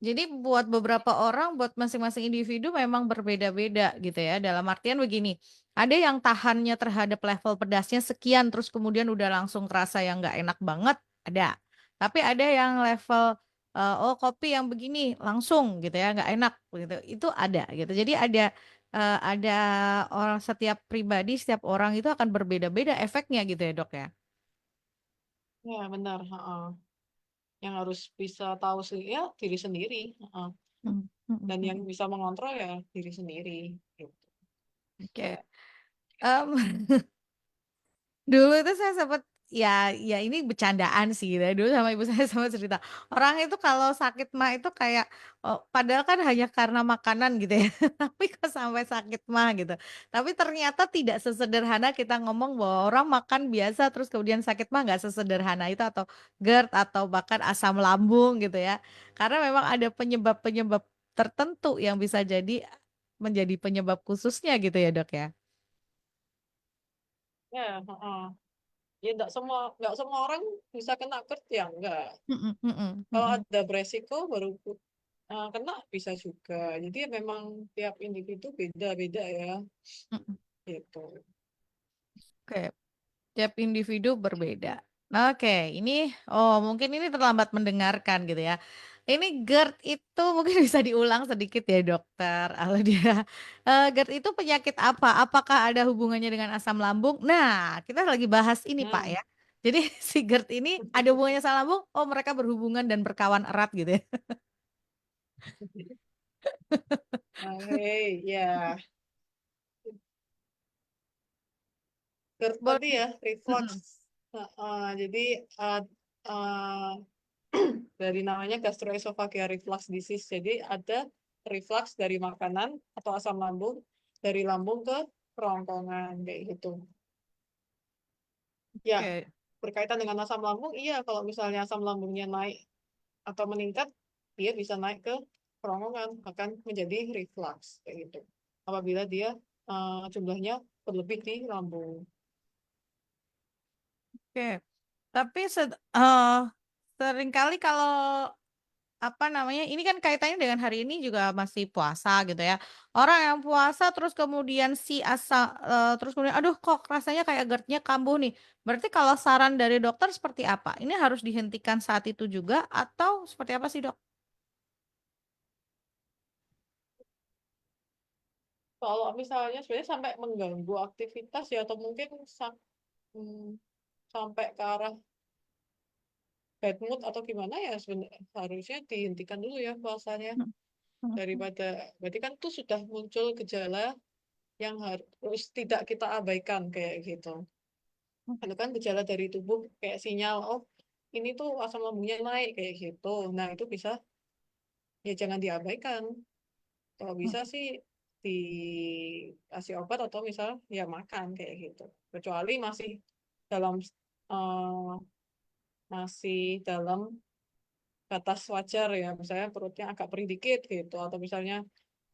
Jadi buat beberapa orang, buat masing-masing individu memang berbeda-beda gitu ya. Dalam artian begini, ada yang tahannya terhadap level pedasnya sekian, terus kemudian udah langsung kerasa yang nggak enak banget, ada. Tapi ada yang level oh kopi yang begini langsung gitu ya, nggak enak gitu. Itu ada gitu. Jadi ada orang setiap pribadi, setiap orang itu akan berbeda-beda efeknya gitu ya dok ya. Ya benar. Heeh. Yang harus bisa tahu sih ya diri sendiri. Heeh. Hmm, hmm, Dan hmm, yang hmm. bisa mengontrol ya diri sendiri. Gitu. Oke. Em, Dulu itu saya sempat ya ini bercandaan sih gitu ya. Dulu sama ibu saya sama cerita. Orang itu kalau sakit mah itu kayak padahal kan hanya karena makanan gitu ya. Tapi kok sampai sakit mah gitu. Tapi ternyata tidak sesederhana kita ngomong bahwa orang makan biasa terus kemudian sakit mah nggak sesederhana itu atau GERD atau bahkan asam lambung gitu ya. Karena memang ada penyebab-penyebab tertentu yang bisa jadi menjadi penyebab khususnya gitu ya, Dok ya. Ya, heeh. Ya nggak semua orang bisa kena GERD ya enggak. Mm-mm, mm-mm, Kalau mm-mm, ada beresiko baru kena bisa juga. Jadi ya memang tiap individu beda-beda ya. mm-mm. Gitu. Oke, tiap individu berbeda. Oke, mungkin ini terlambat mendengarkan gitu ya. Ini GERD itu mungkin bisa diulang sedikit ya dokter Aldia. GERD itu penyakit apa? Apakah ada hubungannya dengan asam lambung? Nah, kita lagi bahas ini Pak Hmm. ya. Jadi si GERD ini ada hubungannya sama lambung? Oh, mereka berhubungan dan berkawan erat gitu ya. Hey, ya. GERD Boleh. tadi ya, reflux. Mm-mm. Jadi uh, uh, dari namanya gastroesophageal reflux disease. Jadi ada reflux dari makanan atau asam lambung dari lambung ke kerongkongan kayak gitu. Ya, Oke, berkaitan dengan asam lambung, iya kalau misalnya asam lambungnya naik atau meningkat, dia bisa naik ke kerongkongan, akan menjadi reflux kayak gitu. Apabila dia jumlahnya berlebih di lambung. oke. Tapi seringkali kalau apa namanya ini kan kaitannya dengan hari ini juga masih puasa gitu ya orang yang puasa terus kemudian terus kemudian aduh kok rasanya kayak GERD-nya kambuh nih berarti kalau saran dari dokter seperti apa ini harus dihentikan saat itu juga atau seperti apa sih dok? Kalau misalnya sebenarnya sampai mengganggu aktivitas ya, atau mungkin hmm, sampai ke arah bad mood atau gimana ya sebenarnya harusnya dihentikan dulu ya puasanya Hmm, hmm, hmm. daripada berarti kan tuh sudah muncul gejala yang harus tidak kita abaikan kayak gitu. Itu kan gejala dari tubuh kayak sinyal, oh ini tuh asam lambungnya naik kayak gitu. Nah itu bisa ya jangan diabaikan. Kalau Hmm, bisa sih dikasih obat atau misal ya makan kayak gitu. Kecuali dalam eh, masih dalam batas wajar ya, misalnya perutnya agak perih dikit gitu, atau misalnya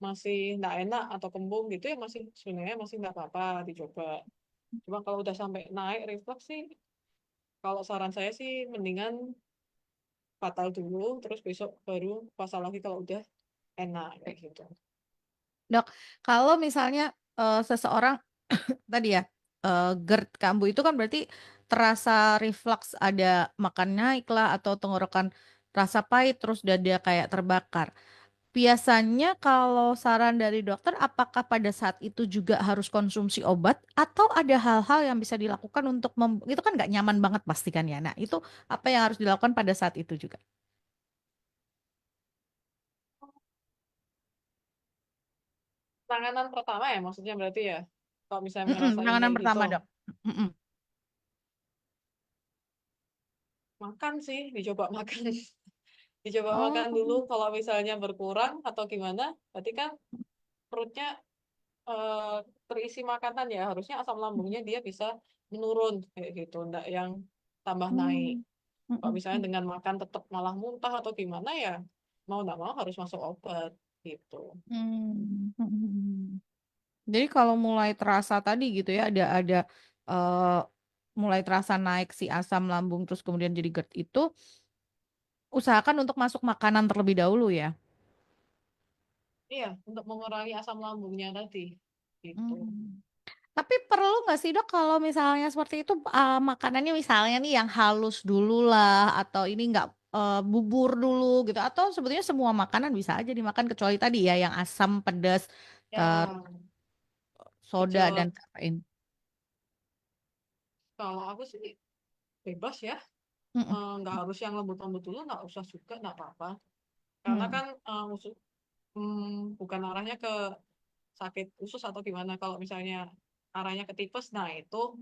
masih nggak enak atau kembung gitu ya masih sebenarnya masih nggak apa-apa dicoba. Cuma kalau udah sampai naik reflux sih, kalau saran saya sih mendingan batal dulu, terus besok baru puasa lagi kalau udah enak kayak gitu. Dok kalau misalnya seseorang tadi ya GERD kambuh itu kan berarti terasa reflux ada makan naik lah atau tenggorokan rasa pahit terus dada kayak terbakar. Biasanya kalau saran dari dokter apakah pada saat itu juga harus konsumsi obat atau ada hal-hal yang bisa dilakukan untuk itu kan nggak nyaman banget pastikan ya. Nah, itu apa yang harus dilakukan pada saat itu juga? Penanganan pertama ya maksudnya berarti ya. kalau misalnya ngerasain Penanganan kayak pertama, gitu. Dok. Mm-mm. Makan sih, dicoba makan. Dicoba Oh, makan dulu kalau misalnya berkurang atau gimana, berarti kan perutnya eh, terisi makanan ya, harusnya asam lambungnya dia bisa menurun kayak gitu, enggak yang tambah naik. hmm. Kalau misalnya Mm-mm. dengan makan tetap malah muntah atau gimana ya, mau nggak mau harus masuk obat gitu. Hmm. Mm-mm. Jadi kalau mulai terasa tadi gitu ya, ada eh, mulai terasa naik si asam lambung terus kemudian jadi GERD itu, usahakan untuk masuk makanan terlebih dahulu ya. Iya, untuk mengurangi asam lambungnya tadi gitu. Hmm. Tapi perlu nggak sih, Dok, kalau misalnya seperti itu makanannya misalnya nih yang halus dulu lah, atau ini nggak bubur dulu gitu, atau sebetulnya semua makanan bisa aja dimakan kecuali tadi ya yang asam, pedas, ter Ya, soda dan sejauh kafein. kalau aku sih bebas ya. Mm-mm. Nggak harus yang lembut-lembut dulu, nggak usah juga, nggak apa-apa. Karena Hmm. kan bukan arahnya ke sakit usus atau gimana. Kalau misalnya arahnya ke tipes, nah itu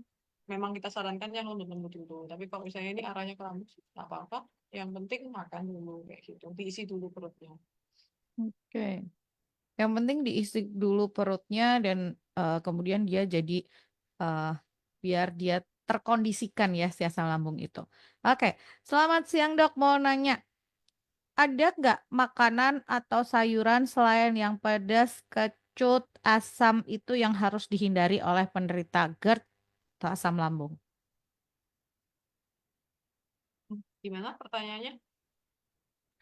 memang kita sarankan yang lembut-lembut dulu. Tapi kalau misalnya ini arahnya ke lambung, nggak apa-apa. Yang penting makan dulu kayak gitu, diisi dulu perutnya. Oke. Yang penting diisi dulu perutnya dan kemudian dia jadi eh, biar dia terkondisikan ya si asam lambung itu. Oke, selamat siang, Dok. Mau nanya, ada nggak makanan atau sayuran selain yang pedas, kecut, asam itu yang harus dihindari oleh penderita GERD atau asam lambung? Gimana pertanyaannya?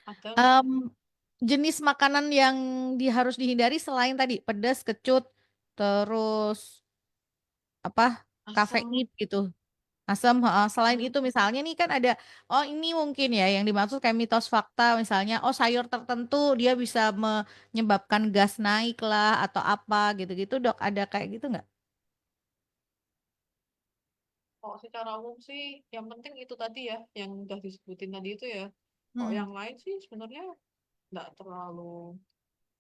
Ada nggak Em, Jenis makanan yang harus dihindari selain tadi pedas, kecut, terus apa kafein asam? gitu. Asam, heeh. Selain Hmm. itu misalnya nih kan ada, oh ini mungkin ya yang dimaksud kayak mitos fakta misalnya, oh sayur tertentu dia bisa menyebabkan gas naik lah atau apa gitu-gitu, Dok, ada kayak gitu nggak? Kalau secara umum sih, yang penting itu tadi ya, yang udah disebutin tadi itu ya. Kok Hmm, yang lain sih sebenarnya nggak terlalu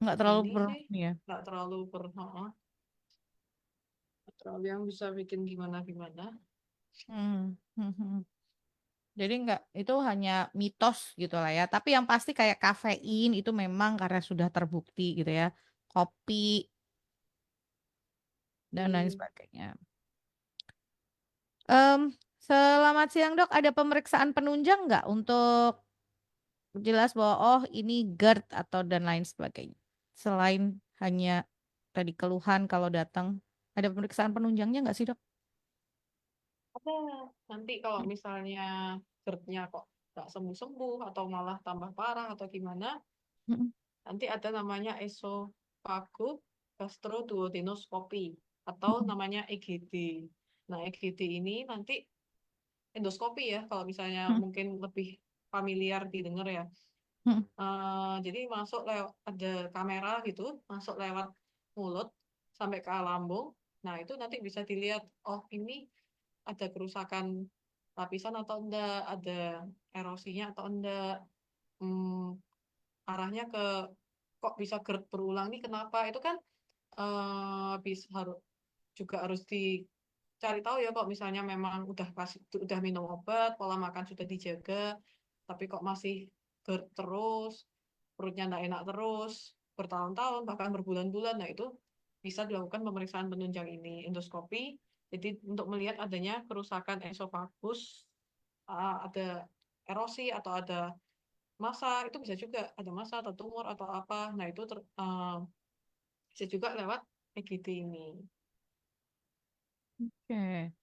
nggak terlalu ini sih, ini ya. nggak terlalu nggak terlalu yang bisa bikin gimana gimana. Hmm, hmm, hmm. Jadi nggak, itu hanya mitos gitu lah ya. Tapi yang pasti kayak kafein itu memang karena sudah terbukti gitu ya. Kopi dan lain Hmm. sebagainya. Em, Selamat siang, Dok. Ada pemeriksaan penunjang nggak untuk jelas bahwa oh ini GERD atau dan lain sebagainya. Selain hanya tadi keluhan kalau datang, ada pemeriksaan penunjangnya nggak sih, Dok? Ada nanti kalau misalnya GERD-nya kok nggak sembuh-sembuh atau malah tambah parah atau gimana, Mm-mm. nanti ada namanya esophagus gastroduodenoscopy atau Mm-mm. namanya EGD. Nah, EGD ini nanti endoskopi ya, kalau misalnya Mm-mm. mungkin lebih familiar didengar ya. Mm-mm. Jadi masuk lewat ada kamera gitu, masuk lewat mulut sampai ke lambung. Nah, itu nanti bisa dilihat, oh ini ada kerusakan lapisan atau enggak, ada erosinya atau enggak, hmm, arahnya ke kok bisa GERD berulang nih kenapa? Itu kan bisa harus juga harus dicari tahu ya kok misalnya memang udah minum obat, pola makan sudah dijaga, tapi kok masih GERD terus, perutnya enggak enak terus, bertahun-tahun bahkan berbulan-bulan, nah itu bisa dilakukan pemeriksaan penunjang ini, endoskopi. Jadi untuk melihat adanya kerusakan esofagus, ada erosi atau ada massa, itu bisa juga ada massa atau tumor atau apa. Nah itu bisa juga lewat EGD ini. Oke.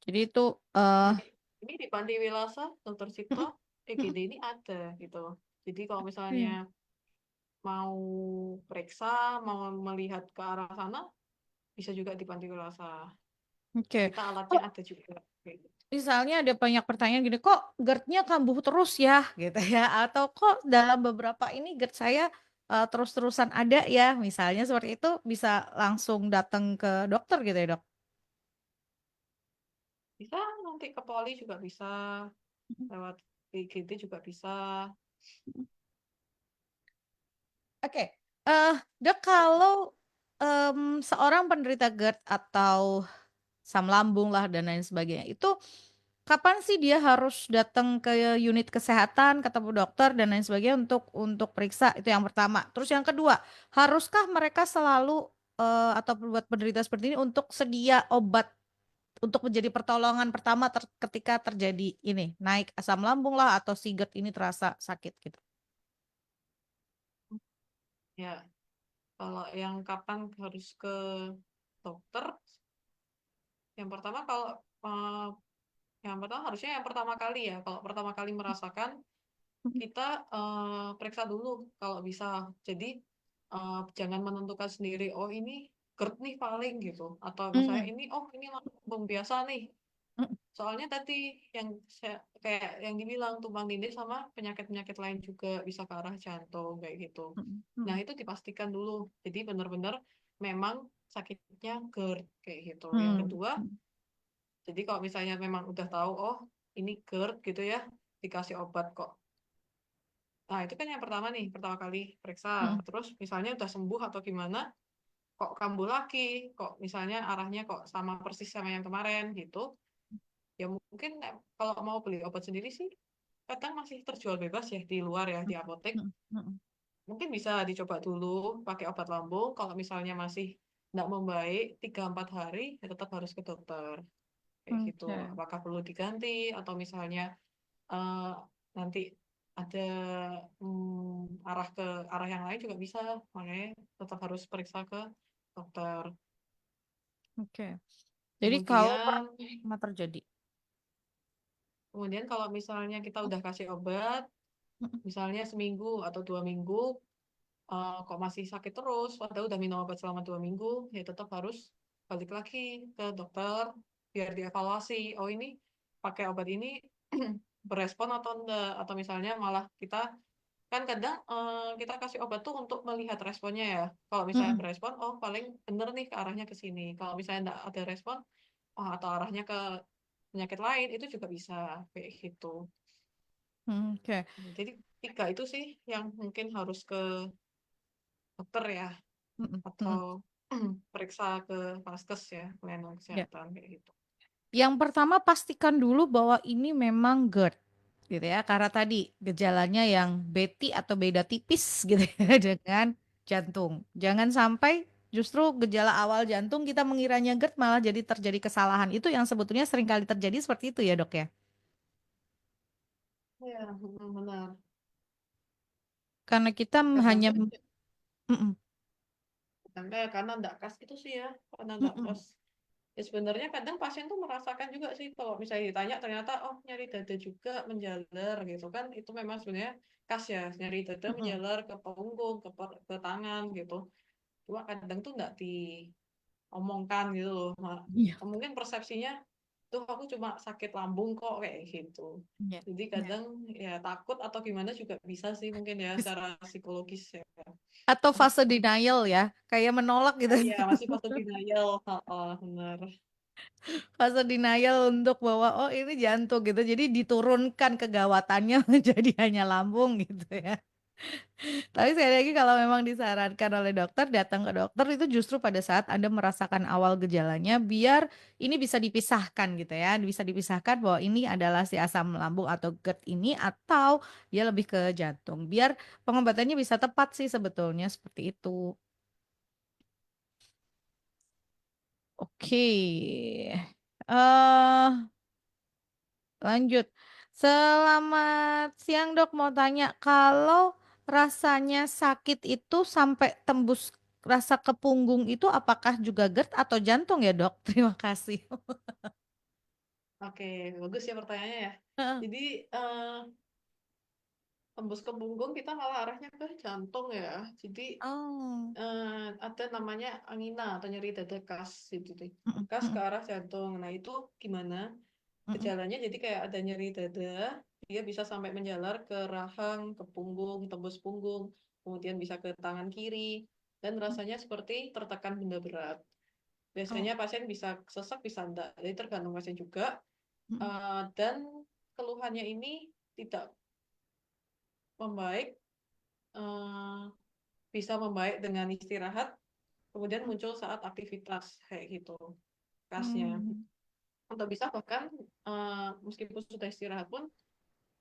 Jadi itu eh Ini di Panti Wilasa, Dr. Cipto, mm-mm. EGD ini ada gitu. Jadi kalau misalnya Oke. mau periksa, mau melihat ke arah sana, bisa juga di Panti Wilasa. Oke. Kita alatnya Kok ada juga. Kayak gitu. misalnya ada banyak pertanyaan gini, kok GERD-nya kambuh terus ya gitu ya, atau kok dalam beberapa ini GERD saya terus-terusan ada ya, misalnya seperti itu bisa langsung datang ke dokter gitu ya, Dok? Bisa nanti ke Poli juga bisa, lewat EGD juga bisa. Oke, eh Dok, kalau seorang penderita GERD atau asam lambung lah dan lain sebagainya, itu kapan sih dia harus datang ke unit kesehatan, ketemu dokter dan lain sebagainya untuk periksa? Itu yang pertama. Terus yang kedua, haruskah mereka selalu atau buat penderita seperti ini untuk sedia obat untuk menjadi pertolongan pertama ketika terjadi ini naik asam lambung lah atau si GERD ini terasa sakit gitu. Ya, kalau yang kapan harus ke dokter, yang pertama kalau eh, yang pertama harusnya yang pertama kali ya. Kalau pertama kali merasakan, kita periksa dulu kalau bisa. Jadi jangan menentukan sendiri, oh ini GERD nih paling gitu. Atau misalnya Hmm. ini, oh ini lambung biasa nih. Hmm. Soalnya tadi yang kayak yang dibilang tumpang tindih sama penyakit-penyakit lain juga bisa ke arah jantung kayak gitu. Hmm. Nah, Hmm. itu dipastikan dulu. Jadi benar-benar memang sakitnya GERD kayak gitu. Yang Hmm. kedua, jadi kalau misalnya memang udah tahu, oh ini GERD gitu ya, dikasih obat kok. Nah, itu kan yang pertama nih, pertama kali periksa. Hmm. Terus misalnya udah sembuh atau gimana, kok kambuh lagi, kok misalnya arahnya kok sama persis sama yang kemarin gitu. Ya mungkin kalau mau beli obat sendiri sih, kadang masih terjual bebas ya di luar ya, di apotek. Hmm. Hmm. Mungkin bisa dicoba dulu pakai obat lambung. Kalau misalnya masih tidak membaik 3-4 hari, ya tetap harus ke dokter. Kayak Hmm. gitu. Oke. Apakah perlu diganti atau misalnya eh, nanti ada arah ke arah yang lain juga bisa. Makanya tetap harus periksa ke dokter. Oke. Jadi kalau Kemudian, pernah terjadi. kemudian kalau misalnya kita udah kasih obat, Hmm. misalnya seminggu atau 2 minggu, kok masih sakit terus, padahal udah minum obat selama 2 minggu, ya tetap harus balik lagi ke dokter biar dievaluasi. Oh ini pakai obat ini berespon atau enggak? Atau misalnya malah kita kan kadang kita kasih obat tuh untuk melihat responnya ya. Kalau misalnya Hmm. berespon, oh paling bener nih ke arahnya ke sini. Kalau misalnya enggak ada respon, oh atau arahnya ke penyakit lain itu juga bisa kayak gitu. Hmm. Oke. Jadi 3 itu sih yang mungkin harus ke dokter ya. Hmm. Hmm. Atau periksa ke vaskes ya, pelayanan Ya. kesehatan kayak gitu. Yang pertama pastikan dulu bahwa ini memang GERD gitu ya, karena tadi gejalanya yang beti atau beda tipis gitu ya dengan jantung. Jangan sampai justru gejala awal jantung kita mengiranya GERD malah jadi terjadi kesalahan. Itu yang sebetulnya sering kali terjadi seperti itu ya, Dok ya. Ya, benar. Karena kita Kadang hanya kan Mm-mm. kadang kayak karena ndak kas gitu sih ya, karena ndak Mm-mm. kas. Ya sebenarnya kadang pasien tuh merasakan juga sih kalau misalnya ditanya ternyata oh nyari dada juga menjalar gitu kan itu memang sebenarnya kas ya nyari dada Mm-mm. menjalar ke punggung ke tangan gitu. Cuma kadang tuh nggak diomongkan gitu loh. Iya. Mungkin persepsinya tuh aku cuma sakit lambung kok kayak gitu. Iya. Jadi Iya. kadang ya takut atau gimana juga bisa sih mungkin ya secara psikologis ya. Atau fase denial ya, kayak menolak gitu. Iya masih fase denial. Oh, benar. Fase denial untuk bahwa oh ini jantung gitu. Jadi diturunkan kegawatannya menjadi hanya lambung gitu ya. Tapi sekali lagi kalau memang disarankan oleh dokter datang ke dokter itu justru pada saat Anda merasakan awal gejalanya biar ini bisa dipisahkan gitu ya. Bisa dipisahkan bahwa ini adalah si asam lambung atau GERD ini atau dia lebih ke jantung. Biar pengobatannya bisa tepat sih sebetulnya seperti itu. Oke. Lanjut. Selamat siang dok, mau tanya kalau rasanya sakit itu sampai tembus rasa ke punggung itu apakah juga GERD atau jantung ya dok? Terima kasih. Oke, bagus ya pertanyaannya ya. Heeh. Jadi tembus ke punggung kita malah arahnya ke jantung ya. Jadi Oh. ada namanya angina atau nyeri dada kas gitu deh. Mm, Kas ke mm, arah jantung. Nah itu gimana? mm, Gejalanya jadi kayak ada nyeri dada, dia bisa sampai menjalar ke rahang, ke punggung, tembus punggung, kemudian bisa ke tangan kiri, dan mm. rasanya seperti tertekan benda berat. Oh. Biasanya pasien bisa sesak, bisa enggak. Jadi tergantung pasien juga. Mm, Dan keluhannya ini tidak membaik, eh, bisa membaik dengan istirahat, kemudian muncul saat aktivitas kayak gitu khasnya. Hmm. Atau bisa bahkan meskipun sudah istirahat pun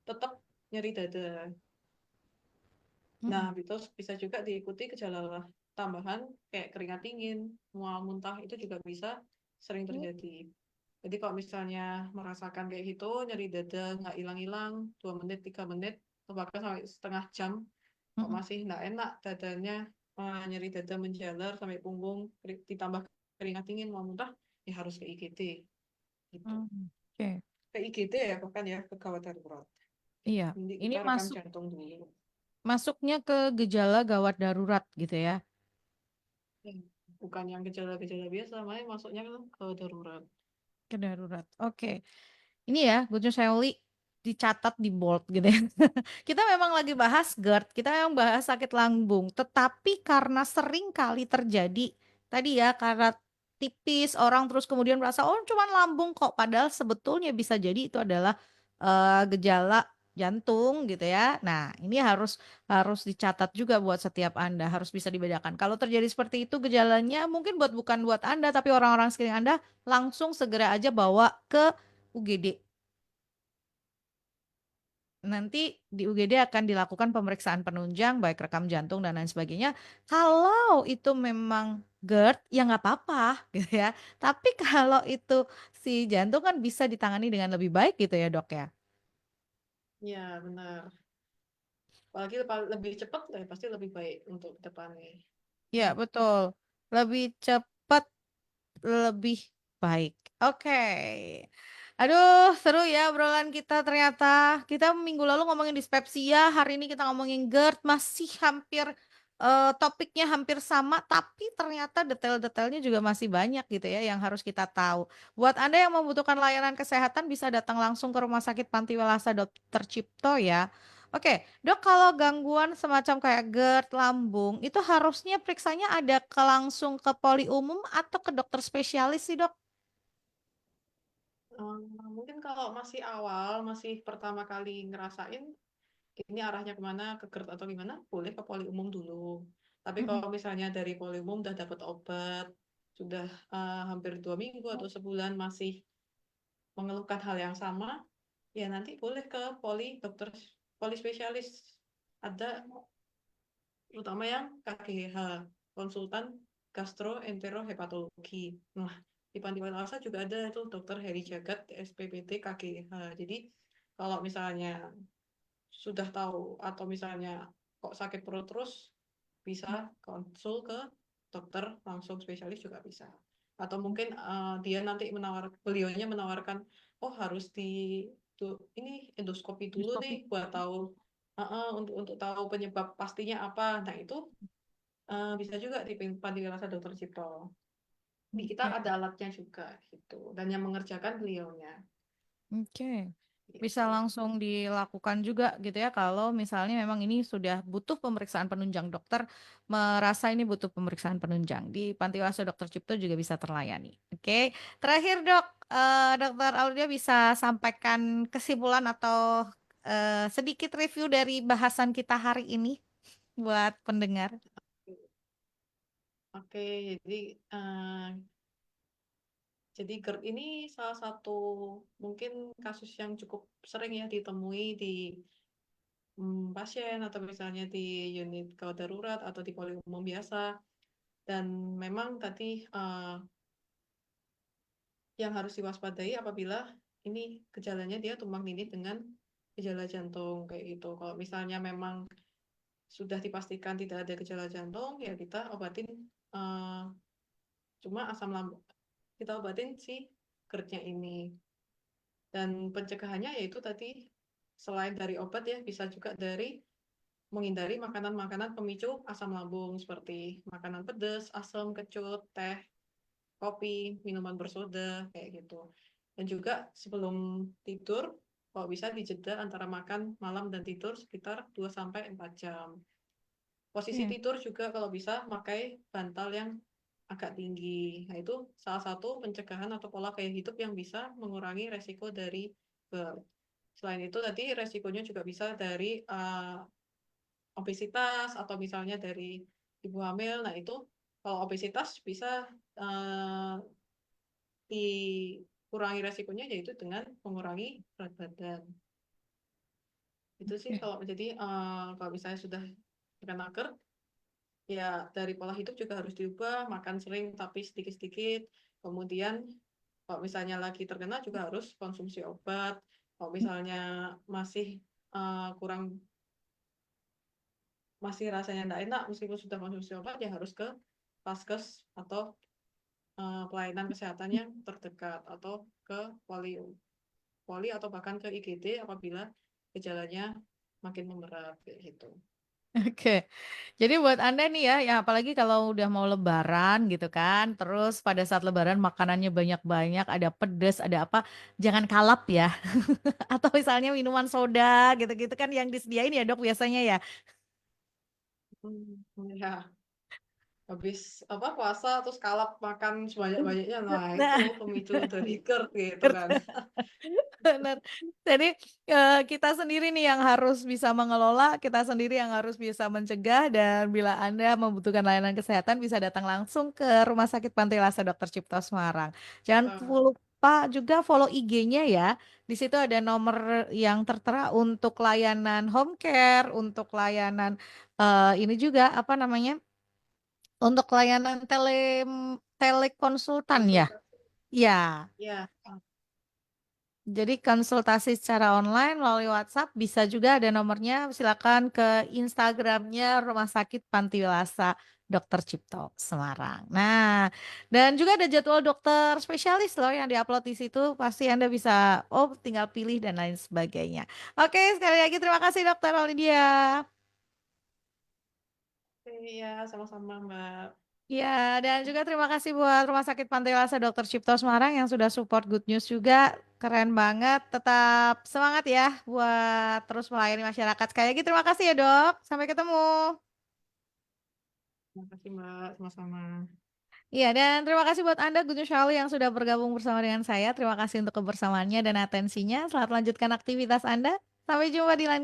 tetap nyeri dada. Nah, Mm-mm. itu bisa juga diikuti gejala tambahan kayak keringat dingin, mual muntah itu juga bisa sering terjadi. Jadi kalau misalnya merasakan kayak gitu, nyeri dada nggak hilang-hilang, 2 menit, 3 menit, atau bahkan sampai setengah jam, kok Mm-mm. masih nggak enak dadanya, nyeri dada menjalar sampai punggung, ditambah keringat dingin, mual muntah, ya harus ke IGD gitu. Hmm. Oke. Ke IGD ya bahkan ya ke gawat darurat. Iya, Nanti ini kita rekam masuk jantung dulu. masuknya ke gejala gawat darurat gitu ya. Ya, bukan yang gejala-gejala biasa, makanya masuknya kan ke darurat. Ke darurat. Oke. Ini ya, Guntur Seoli dicatat di bold gitu ya. Kita memang lagi bahas GERD, kita memang bahas sakit lambung, tetapi karena sering kali terjadi tadi ya karena tipis orang terus kemudian merasa oh cuman lambung kok, padahal sebetulnya bisa jadi itu adalah gejala jantung gitu ya. Nah, ini harus harus dicatat juga buat setiap Anda, harus bisa dibedakan. Kalau terjadi seperti itu gejalanya mungkin bukan buat Anda tapi orang-orang sekeliling Anda langsung segera aja bawa ke UGD. Nanti di UGD akan dilakukan pemeriksaan penunjang, baik rekam jantung dan lain sebagainya. Kalau itu memang GERD, ya nggak apa-apa gitu ya. Tapi kalau itu si jantung kan bisa ditangani dengan lebih baik gitu ya dok ya. Ya, benar. Apalagi lebih cepat, ya pasti lebih baik untuk depannya. Ya betul. Lebih cepat, lebih baik. Oke. Aduh, seru ya obrolan kita ternyata. Kita minggu lalu ngomongin dispepsia, hari ini kita ngomongin GERD, masih hampir topiknya hampir sama, tapi ternyata detail-detailnya juga masih banyak gitu ya yang harus kita tahu. Buat Anda yang membutuhkan layanan kesehatan bisa datang langsung ke Rumah Sakit Pantiwelasa Dr. Cipto ya. Oke, dok, kalau gangguan semacam kayak GERD, lambung, itu harusnya periksanya ada langsung ke poli umum atau ke dokter spesialis sih, dok? Eh, Mungkin kalau masih awal, masih pertama kali ngerasain ini arahnya kemana, ke GERD atau gimana, boleh ke poli umum dulu. Tapi Mm-mm. kalau misalnya dari poli umum udah dapat obat, sudah hampir 2 minggu atau sebulan masih mengeluhkan hal yang sama, ya nanti boleh ke poli spesialis. Ada terutama yang KGH, konsultan gastroenterohepatologi. Nah, di Pantiwelasa juga ada itu Dokter Heri Jagat, SPPT KGH. Jadi kalau misalnya sudah tahu atau misalnya kok sakit perut terus, bisa konsul ke dokter langsung spesialis juga bisa. Atau mungkin beliaunya menawarkan, oh harus ini endoskopi dulu nih Endoskopi. buat tahu untuk tahu penyebab pastinya apa. Nah itu bisa juga di Pantiwelasa Dokter Cipto. Di kita Oke. ada alatnya juga gitu, dan yang mengerjakan beliaunya Oke. Bisa gitu. langsung dilakukan juga gitu ya kalau misalnya memang ini sudah butuh pemeriksaan penunjang dokter merasa ini butuh pemeriksaan penunjang di Pantiwasa Dokter Cipto juga bisa terlayani. Oke. Terakhir dok, Dokter Aulia bisa sampaikan kesimpulan atau sedikit review dari bahasan kita hari ini buat pendengar. Oke, eh, jadi GERD ini salah satu mungkin kasus yang cukup sering ya ditemui di pasien atau misalnya di unit gawat darurat atau di poli umum biasa. Dan memang tadi yang harus diwaspadai apabila ini gejalanya dia tumpang tindih dengan gejala jantung kayak gitu. Kalau misalnya memang sudah dipastikan tidak ada gejala jantung, ya kita obatin eh, cuma asam lambung. Kita obatin si GERD-nya ini. Dan pencegahannya yaitu tadi selain dari obat ya bisa juga dari menghindari makanan-makanan pemicu asam lambung seperti makanan pedas, asam, kecut, teh, kopi, minuman bersoda kayak gitu. Dan juga sebelum tidur kalau bisa dijeda antara makan malam dan tidur sekitar 2 sampai 4 jam. Posisi Oke. tidur juga kalau bisa pakai bantal yang agak tinggi. Nah, itu salah satu pencegahan atau pola gaya hidup yang bisa mengurangi resiko dari GERD. Selain itu tadi resikonya juga bisa dari obesitas atau misalnya dari ibu hamil. Nah, itu Kalau obesitas bisa dikurangi resikonya yaitu dengan mengurangi berat badan. Itu sih Oke. kalau misalnya sudah terkena GERD, ya dari pola hidup juga harus diubah, makan sering tapi sedikit-sedikit. Kemudian kalau misalnya lagi terkena juga harus konsumsi obat. Kalau misalnya masih rasanya tidak enak meskipun sudah konsumsi obat, ya harus ke Vaskes atau pelayanan kesehatan yang terdekat, atau ke poli atau bahkan ke IGD apabila gejalanya makin memberat kayak gitu. Oke. Jadi buat Anda nih ya, ya apalagi kalau udah mau lebaran gitu kan, terus pada saat lebaran makanannya banyak-banyak, ada pedes, ada apa, jangan kalap ya. Atau misalnya minuman soda gitu-gitu kan yang disediain ya dok biasanya ya. Ya, habis puasa terus kalap makan sebanyak-banyaknya, nah itu Nah, pemicu dari GERD gitu kan. benar. Jadi kita sendiri nih yang harus bisa mengelola, kita sendiri yang harus bisa mencegah dan bila Anda membutuhkan layanan kesehatan bisa datang langsung ke Rumah Sakit Pantai Lasa Dr. Cipto Semarang. Jangan lupa juga follow IG-nya ya. Di situ ada nomor yang tertera untuk layanan home care, untuk layanan ini juga apa namanya? Untuk layanan telekonsultan ya. Konsultasi. Ya. Ya, Jadi konsultasi secara online melalui WhatsApp bisa juga ada nomornya. Silakan ke Instagramnya Rumah Sakit Pantiwilasa Dr. Cipto Semarang. Nah, dan juga ada jadwal dokter spesialis loh yang diupload di situ. Pasti Anda bisa, oh tinggal pilih dan lain sebagainya. Oke, sekali lagi terima kasih Dokter Aulidia. iya sama-sama Mbak. Ya, dan juga terima kasih buat Rumah Sakit Pantai Lasa Dr. Cipto Semarang yang sudah support Good News juga. Keren banget. Tetap semangat ya buat terus melayani masyarakat. Sekali lagi terima kasih ya dok. Sampai ketemu. Terima kasih Mbak, sama-sama. Iya, dan terima kasih buat Anda Good News Shawi yang sudah bergabung bersama dengan saya. Terima kasih untuk kebersamaannya dan atensinya. Selamat melanjutkan aktivitas Anda. Sampai jumpa di lain